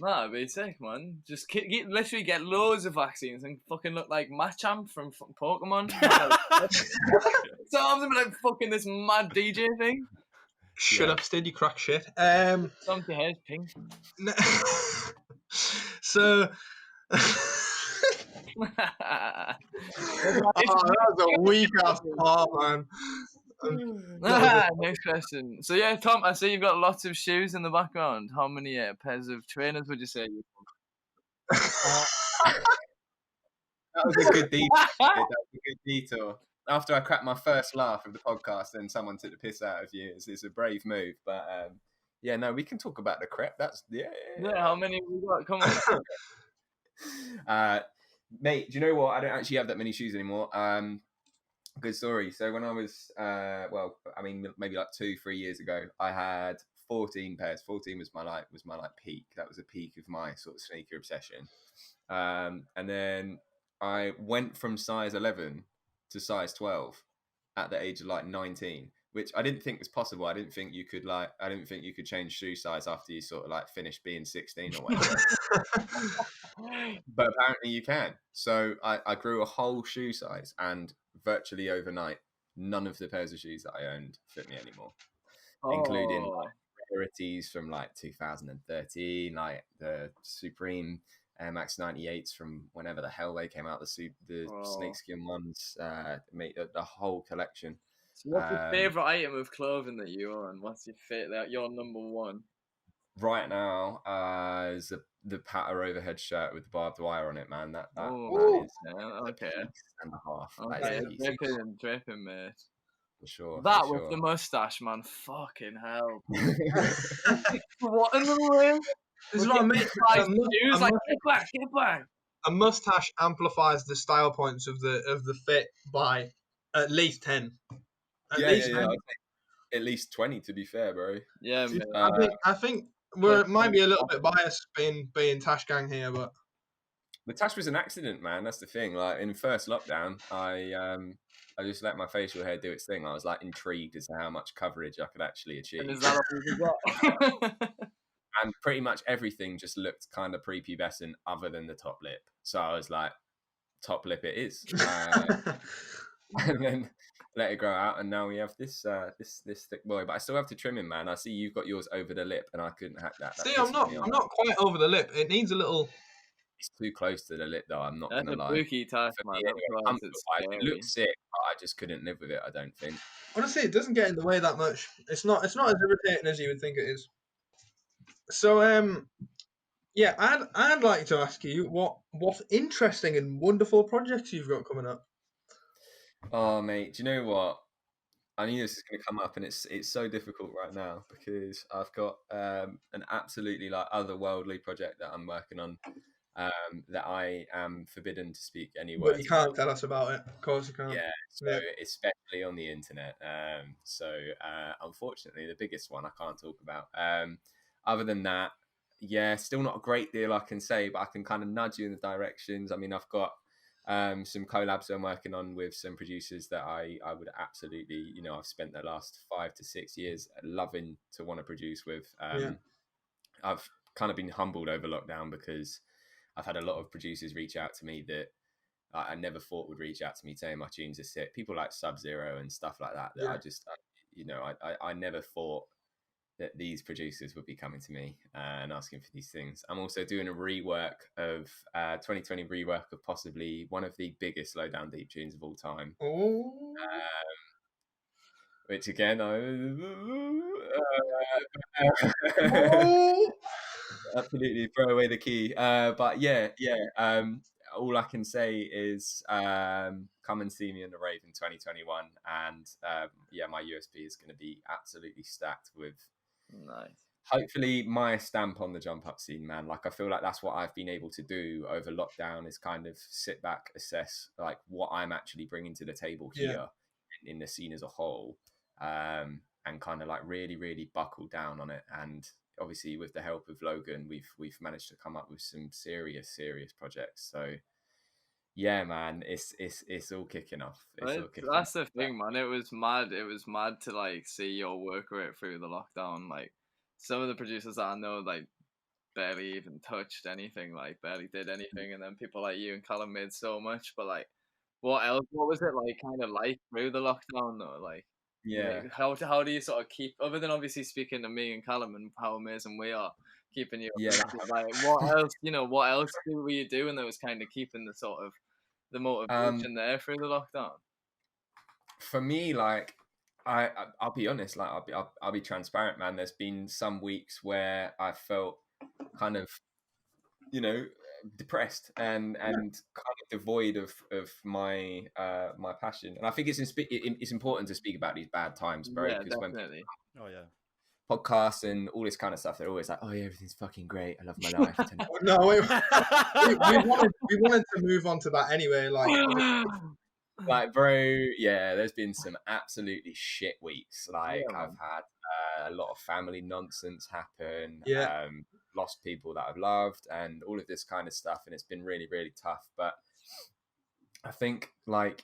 Nah, it'd be sick, man. Just literally get loads of vaccines and fucking look like Machamp from Pokemon. So I'm gonna be like fucking this mad DJ thing. Shut up, Stid, you crack shit. Stomp your head, pink. So. That was a weak ass part, man. Next question. So yeah, Tom, I see you've got lots of shoes in the background. How many pairs of trainers would you say you've got? That was a good detour. That was a good detour. After I cracked my first laugh of the podcast and someone took the piss out of you, it's a brave move. But yeah, no, we can talk about the crep. That's Yeah, how many have we got? Come on. Mate, do you know what? I don't actually have that many shoes anymore. Good story. So when I was, maybe like 2-3 years ago, I had 14 pairs. 14 was my peak. That was a peak of my sort of sneaker obsession. And then I went from size 11 to size 12 at the age of like 19, which I didn't think was possible. I didn't think you could change shoe size after you sort of like finish being 16 or whatever. But apparently you can. So I grew a whole shoe size, and virtually overnight, none of the pairs of shoes that I owned fit me anymore, including like rarities from like 2013, like the Supreme Air Max 98s from whenever the hell they came out, the snakeskin ones, the whole collection. So what's your favorite item of clothing that you own? What's your number one? Right now, is the Patter overhead shirt with the barbed wire on it, man. That is okay. a piece and a half. Okay, dripping, mate. For sure. That with the mustache, man. Fucking hell. What in the world? This is what I mean. Get back. A mustache amplifies the style points of the fit by at least 10. At least 20, to be fair, bro. Yeah, man. I think we might be a little bit biased being Tash Gang here, but the Tash was an accident, man. That's the thing. Like in first lockdown, I just let my facial hair do its thing. I was like intrigued as to how much coverage I could actually achieve. And is that all you got? And pretty much everything just looked kind of prepubescent other than the top lip. So I was like, top lip it is. And then let it grow out, and now we have this thick boy. But I still have to trim him, man. I see you've got yours over the lip, and I couldn't hack that. See, I'm not quite over the lip. It needs a little. It's too close to the lip, though. I'm not gonna lie. That's a spooky task, man. It looks sick, but I just couldn't live with it. I don't think. Honestly, it doesn't get in the way that much. It's not as irritating as you would think it is. So, yeah, I'd like to ask you what interesting and wonderful projects you've got coming up. Oh, mate, do you know what? I knew this is going to come up, and it's so difficult right now because I've got an absolutely like otherworldly project that I'm working on that I am forbidden to speak any words. But you can't tell us about it. Of course you can't. Yeah, so especially on the internet. Unfortunately, the biggest one I can't talk about. Other than that, yeah, still not a great deal I can say, but I can kind of nudge you in the directions. I mean, I've got some collabs I'm working on with some producers that I would absolutely, I've spent the last 5 to 6 years loving to want to produce with. I've kind of been humbled over lockdown because I've had a lot of producers reach out to me that I never thought would reach out to me saying my tunes are sick. People like Sub-Zero and stuff like that. I never thought that these producers would be coming to me and asking for these things. I'm also doing a rework of 2020 rework of possibly one of the biggest Low Down Deep tunes of all time. Which again, absolutely throw away the key. But yeah. All I can say is come and see me in the rave in 2021, and my USB is going to be absolutely stacked with. Nice. Hopefully my stamp on the jump up scene, man. Like I feel like that's what I've been able to do over lockdown is kind of sit back, assess like what I'm actually bringing to the table here in the scene as a whole, and kind of like really, really buckle down on it. And obviously with the help of Logan, we've managed to come up with some serious projects. So yeah, man, it's all kicking off. That's the thing, man. It was mad to like see your work rate through the lockdown. Like some of the producers that I know like barely even touched anything, like barely did anything, and then people like you and Callum made so much. But like, what else? What was it like? Kind of like through the lockdown, though. Like, how do you sort of keep, other than obviously speaking to me and Callum and how amazing we are, keeping you? Like, what else? What else were you doing that was kind of keeping the sort of the motivation there through the lockdown? For me, like I'll be honest, like I'll be transparent, man. There's been some weeks where I felt kind of, depressed and kind of devoid of my my passion. And I think it's important to speak about these bad times, bro. Yeah, Because when definitely. Oh yeah. podcasts and all this kind of stuff, they're always like, "Oh yeah, everything's fucking great. I love my life." No, we wanted to move on to that anyway. Like, bro, yeah, there's been some absolutely shit weeks. Like, Yeah, I've had a lot of family nonsense happen. Yeah. Lost people that I've loved, and all of this kind of stuff, and it's been really, really tough. But I think, like,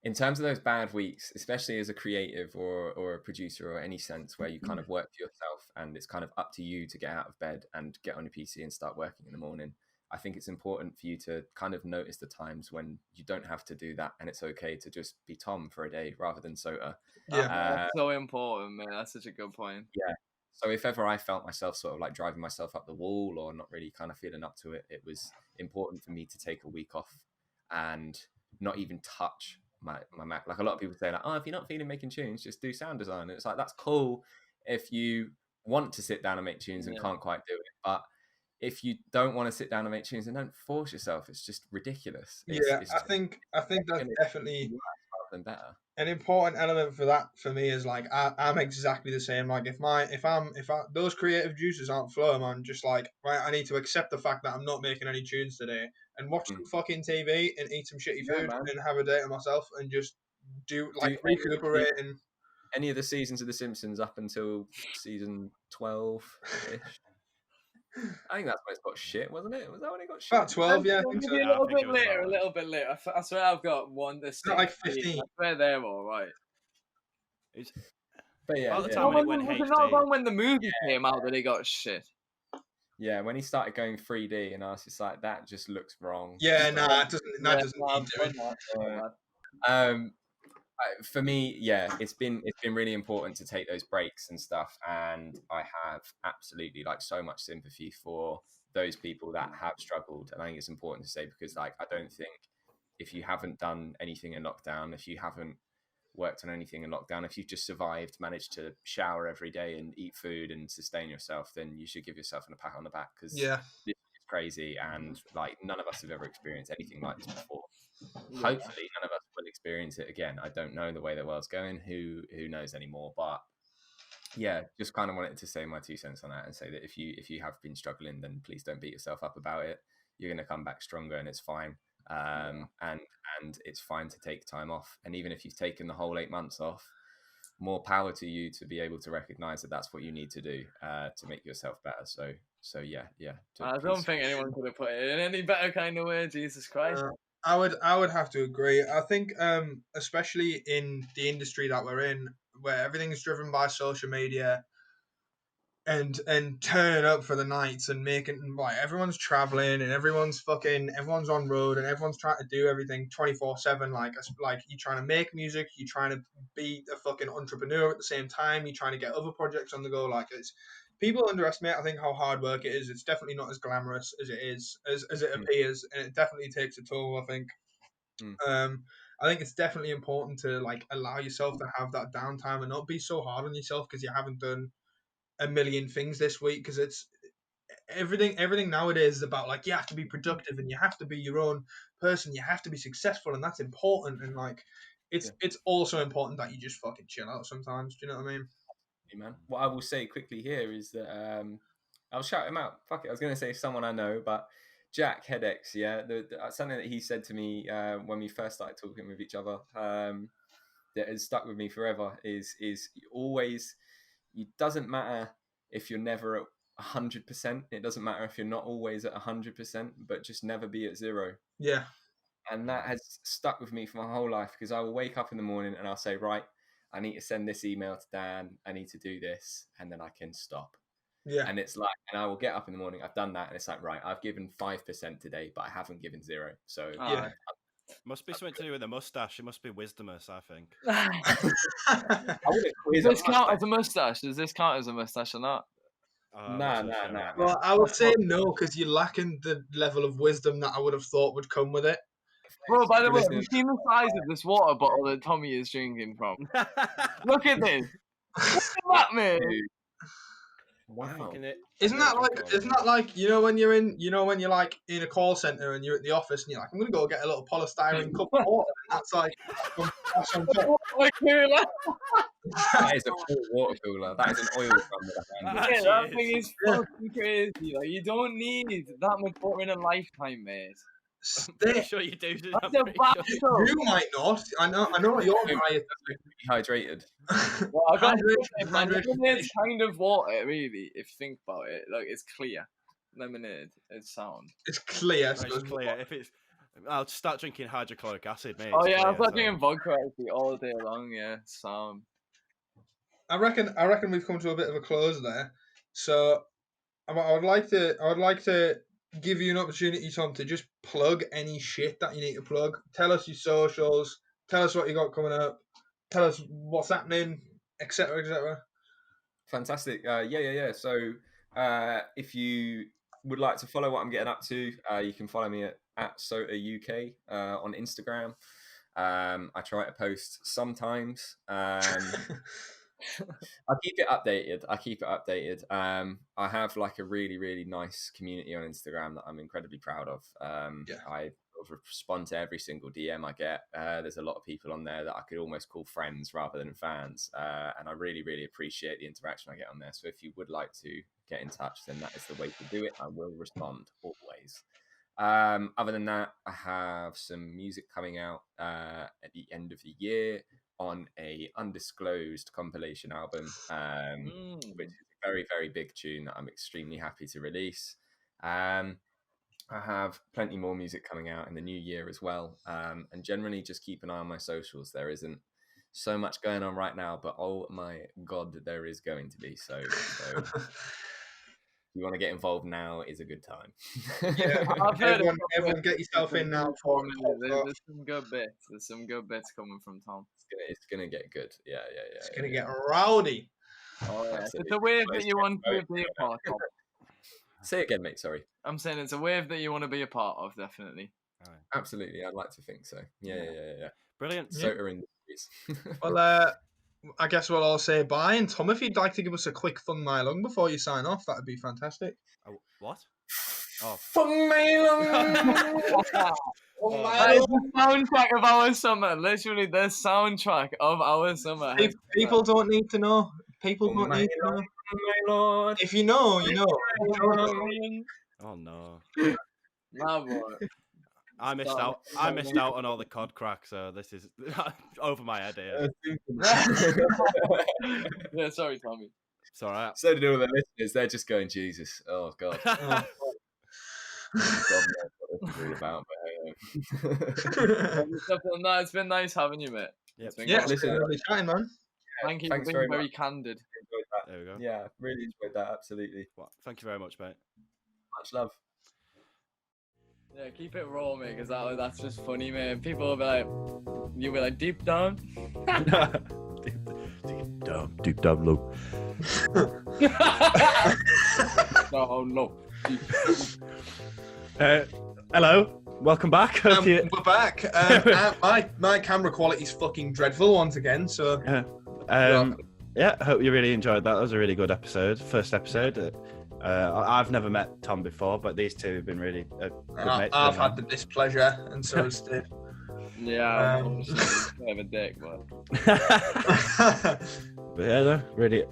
in terms of those bad weeks, especially as a creative or a producer or any sense where you kind of work for yourself and it's kind of up to you to get out of bed and get on your PC and start working in the morning, I think it's important for you to kind of notice the times when you don't have to do that and it's okay to just be Tom for a day rather than Sota. Yeah. That's so important, man. That's such a good point. Yeah. So if ever I felt myself sort of like driving myself up the wall or not really kind of feeling up to it, it was important for me to take a week off and not even touch my Mac. Like a lot of people say, like, oh, if you're not feeling making tunes, just do sound design. And it's like, that's cool if you want to sit down and make tunes and can't quite do it. But if you don't want to sit down and make tunes, then don't force yourself. It's just ridiculous. I think that's definitely better. An important element for that for me is like I'm exactly the same. Like if those creative juices aren't flowing, I'm just like, right, I need to accept the fact that I'm not making any tunes today and watch some fucking TV and eat some shitty food and have a day to myself and just do recuperate and any of the seasons of The Simpsons up until season 12-ish. I think that's when it's got shit, wasn't it? Was that when it got shit? About 12, yeah, I think so. Maybe a little bit later. I swear I've got one to 16. Like 15. I swear they're all right. But yeah, by the time when it went HD, not when the movie came out that it got shit. Yeah, when he started going 3D, and I was just like, that just looks wrong. Yeah, no, it doesn't. That doesn't need doing. For me, yeah, it's been really important to take those breaks and stuff, and I have absolutely like so much sympathy for those people that have struggled, and I think it's important to say because like I don't think if you haven't done anything in lockdown, if you haven't worked on anything in lockdown, if you've just survived, managed to shower every day and eat food and sustain yourself, then you should give yourself a pat on the back because this is crazy and like none of us have ever experienced anything like this before. Hopefully none of us will experience it again. I don't know the way the world's going. Who knows anymore? But yeah, just kind of wanted to say my 2 cents on that and say that if you have been struggling, then please don't beat yourself up about it. You're going to come back stronger and it's fine. And it's fine to take time off. And even if you've taken the whole 8 months off, more power to you to be able to recognize that that's what you need to do to make yourself better. So yeah. I don't think anyone could have put it in any better kind of way. Jesus Christ. I would have to agree. I think, especially in the industry that we're in, where everything is driven by social media, and turning up for the nights and making like everyone's traveling and everyone's on road and everyone's trying to do everything 24/7. Like you're trying to make music, you're trying to be a fucking entrepreneur at the same time. You're trying to get other projects on the go. Like people underestimate, I think, how hard work it is. It's definitely not as glamorous as it is, as it appears, and it definitely takes a toll, I think. I think it's definitely important to like allow yourself to have that downtime and not be so hard on yourself because you haven't done a million things this week, because it's everything nowadays is about like you have to be productive and you have to be your own person, you have to be successful, and that's important. And like it's also important that you just fucking chill out sometimes. Do you know what I mean? Man, what I will say quickly here is that I'll shout him out. Fuck it, I was gonna say someone I know, but Jack Headex, something that he said to me when we first started talking with each other that has stuck with me forever is always, it doesn't matter if you're never at 100%. It doesn't matter if you're not always at 100%, but just never be at 0. Yeah. And that has stuck with me for my whole life because I will wake up in the morning and I'll say, right, I need to send this email to Dan. I need to do this. And then I can stop. Yeah. And it's like, and I will get up in the morning. I've done that. And it's like, right, I've given 5% today, but I haven't given 0. So yeah. Must be something to do with the mustache. It must be wisdomous, I think. Does this count as a mustache? Does this count as a mustache or not? No. Well, I would say no, because you're lacking the level of wisdom that I would have thought would come with it. Bro, by the way, have you seen the size of this water bottle that Tommy is drinking from? Look at this. Look at that, man. Wow. Isn't that like when you're like in a call center and you're at the office and you're like, I'm gonna go get a little polystyrene cup of water, and that's like that's on top. That is a full water cooler. That is an oil drum with a handle. Yeah, that thing is fucking crazy. Like, you don't need that much water in a lifetime, mate. I'm pretty sure you do. That's a battle. You might not. I know you're Hydrated. Well, I got Hydration. lemonade's kind of water, really. If you think about it, like it's clear. Lemonade, it's sound. It's clear. It's clear. If it's, I'll start drinking hydrochloric acid, mate. Oh yeah, I'll I'll start drinking vodka actually all day long. Yeah, sound. I reckon we've come to a bit of a close there. So I would like to give you an opportunity, Tom, to just plug any shit that you need to plug. Tell us your socials. Tell us what you got coming up. Tell us what's happening, etc., etc. Fantastic. Yeah. So if you would like to follow what I'm getting up to, you can follow me at Sota UK on Instagram. I try to post sometimes. I keep it updated. I have like a really, really nice community on Instagram that I'm incredibly proud of. I respond to every single DM I get. There's a lot of people on there that I could almost call friends rather than fans. And I really, really appreciate the interaction I get on there. So if you would like to get in touch, then that is the way to do it. I will respond always. Other than that, I have some music coming out at the end of the year on a undisclosed compilation album, which is a very, very big tune that I'm extremely happy to release. I have plenty more music coming out in the new year as well. And generally just keep an eye on my socials. There isn't so much going on right now, but oh my God, there is going to be. So if you want to get involved, now is a good time. Yeah, everyone get yourself in now. There's some good bits. There's some good bits coming from Tom. It's gonna get good. Yeah. It's gonna get rowdy. Oh, yeah. It's a wave that you want to be a part of. Say it again, mate. Sorry. I'm saying it's a wave that you want to be a part of, definitely. Absolutely, I'd like to think so. Yeah. Brilliant. Sota Industries. Well, I guess we'll all say bye. And Tom, if you'd like to give us a quick fun mile before you sign off, that would be fantastic. Oh, what? Oh, fun mile. That is the soundtrack of our summer. Literally, the soundtrack of our summer. People don't need to know. People don't need to know. If you know, you know. Oh no. Nah, boy. I missed out on all the cod crack, so this is over my head here. Yeah, sorry, Tommy. It's all right. So did all the listeners. They're just going, Jesus. Oh God. God knows what it's all about. No, it's been nice having you, mate. Yep. It's been really chatting, man. Thank you Thanks for being very much. candid. Enjoyed that. There we go. Yeah, really enjoyed that. Absolutely. Well, thank you very much, mate. Much love. Yeah, keep it raw, mate, because that's just funny, man. People will be like, you'll be like, deep down. Deep down low. No. Hello, welcome back. We're back. My camera quality's fucking dreadful once again. So yeah, I hope you really enjoyed that. That was a really good episode. First episode. I've never met Tom before, but these two have been really good mates. I've had the displeasure, and so has Stidz. Yeah, I'm just a bit of a dick, but. But yeah, no, really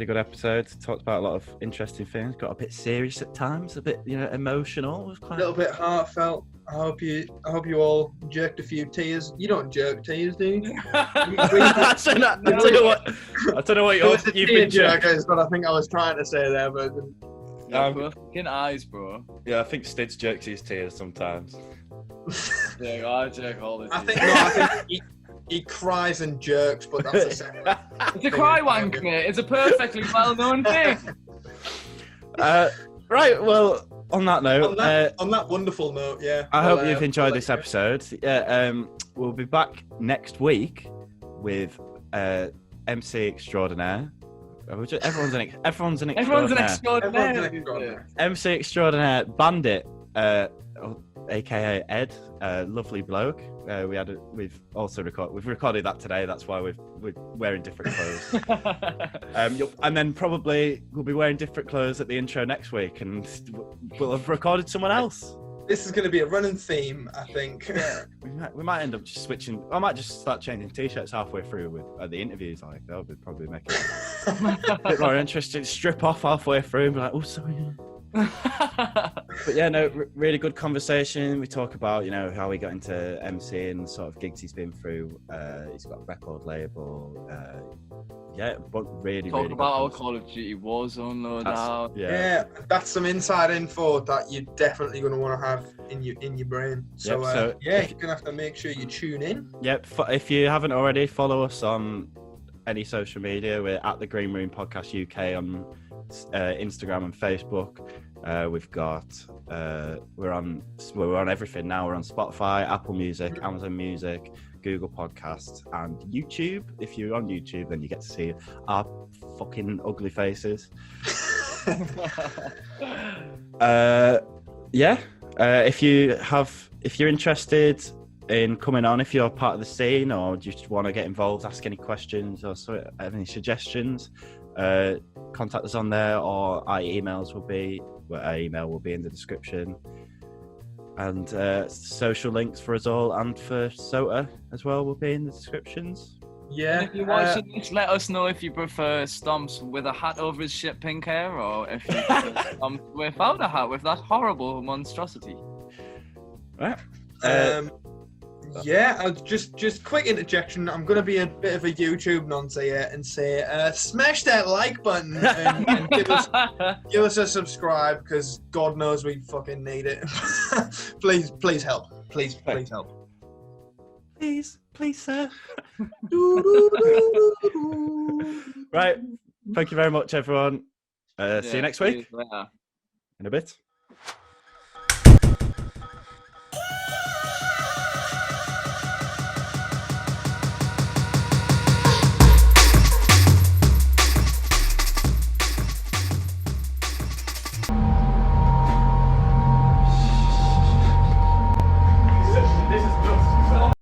good episode. Talked about a lot of interesting things. Got a bit serious at times, a bit emotional. It was quite a little bit heartfelt. I hope you all jerked a few tears. You don't jerk tears, do you? I don't know what you've been jerking. Is what I think I was trying to say there, but fucking eyes, bro. Yeah, I think Stidz jerks his tears sometimes. Yeah, I jerk all the tears. I think he cries and jerks, but that's a separate. It's a cry wank, mate. It's a perfectly well-known thing. Right, well, on that note, on that wonderful note, yeah. I hope you've enjoyed this episode. Yeah, we'll be back next week with MC Extraordinaire. Everyone's an extraordinaire. Everyone's an extraordinaire. MC Extraordinaire, Bandit. aka Ed, lovely bloke. We've recorded that today. That's why we're wearing different clothes. And then probably we'll be wearing different clothes at the intro next week, and we'll have recorded someone else. This is going to be a running theme, I think. Yeah, we might end up just switching. I might just start changing t-shirts halfway through with the interviews. Like that would probably make it a bit more interesting. Strip off halfway through and be like, oh, sorry. But yeah, no, really good conversation. We talk about, you know, how he got into MC and sort of gigs he's been through. He's got a record label. Yeah, but really, Talk really about our good Call of Duty Warzone, no doubt. Yeah, that's some inside info that you're definitely going to want to have in your brain. So, you're going to have to make sure you tune in. Yep. If you haven't already, follow us on any social media. We're at the Green Room Podcast UK on Instagram and Facebook. We've got we're on everything now. We're on Spotify, Apple Music, Amazon Music, Google Podcasts, and YouTube. If you're on YouTube, then you get to see our fucking ugly faces. If you're interested in coming on, if you're part of the scene or just want to get involved, ask any questions or have any suggestions, contact us on there, or our email will be in the description, and social links for us all and for Sota as well will be in the descriptions. Yeah. And if you're watching this, let us know if you prefer Stompz with a hat over his shit pink hair, or if you prefer Stompz without a hat with that horrible monstrosity. Right. Just quick interjection. I'm going to be a bit of a YouTube nonce here and say, smash that like button and give us a subscribe, because God knows we fucking need it. Please help. Please help. Please, sir. Right. Thank you very much, everyone. See you next week. Later. In a bit.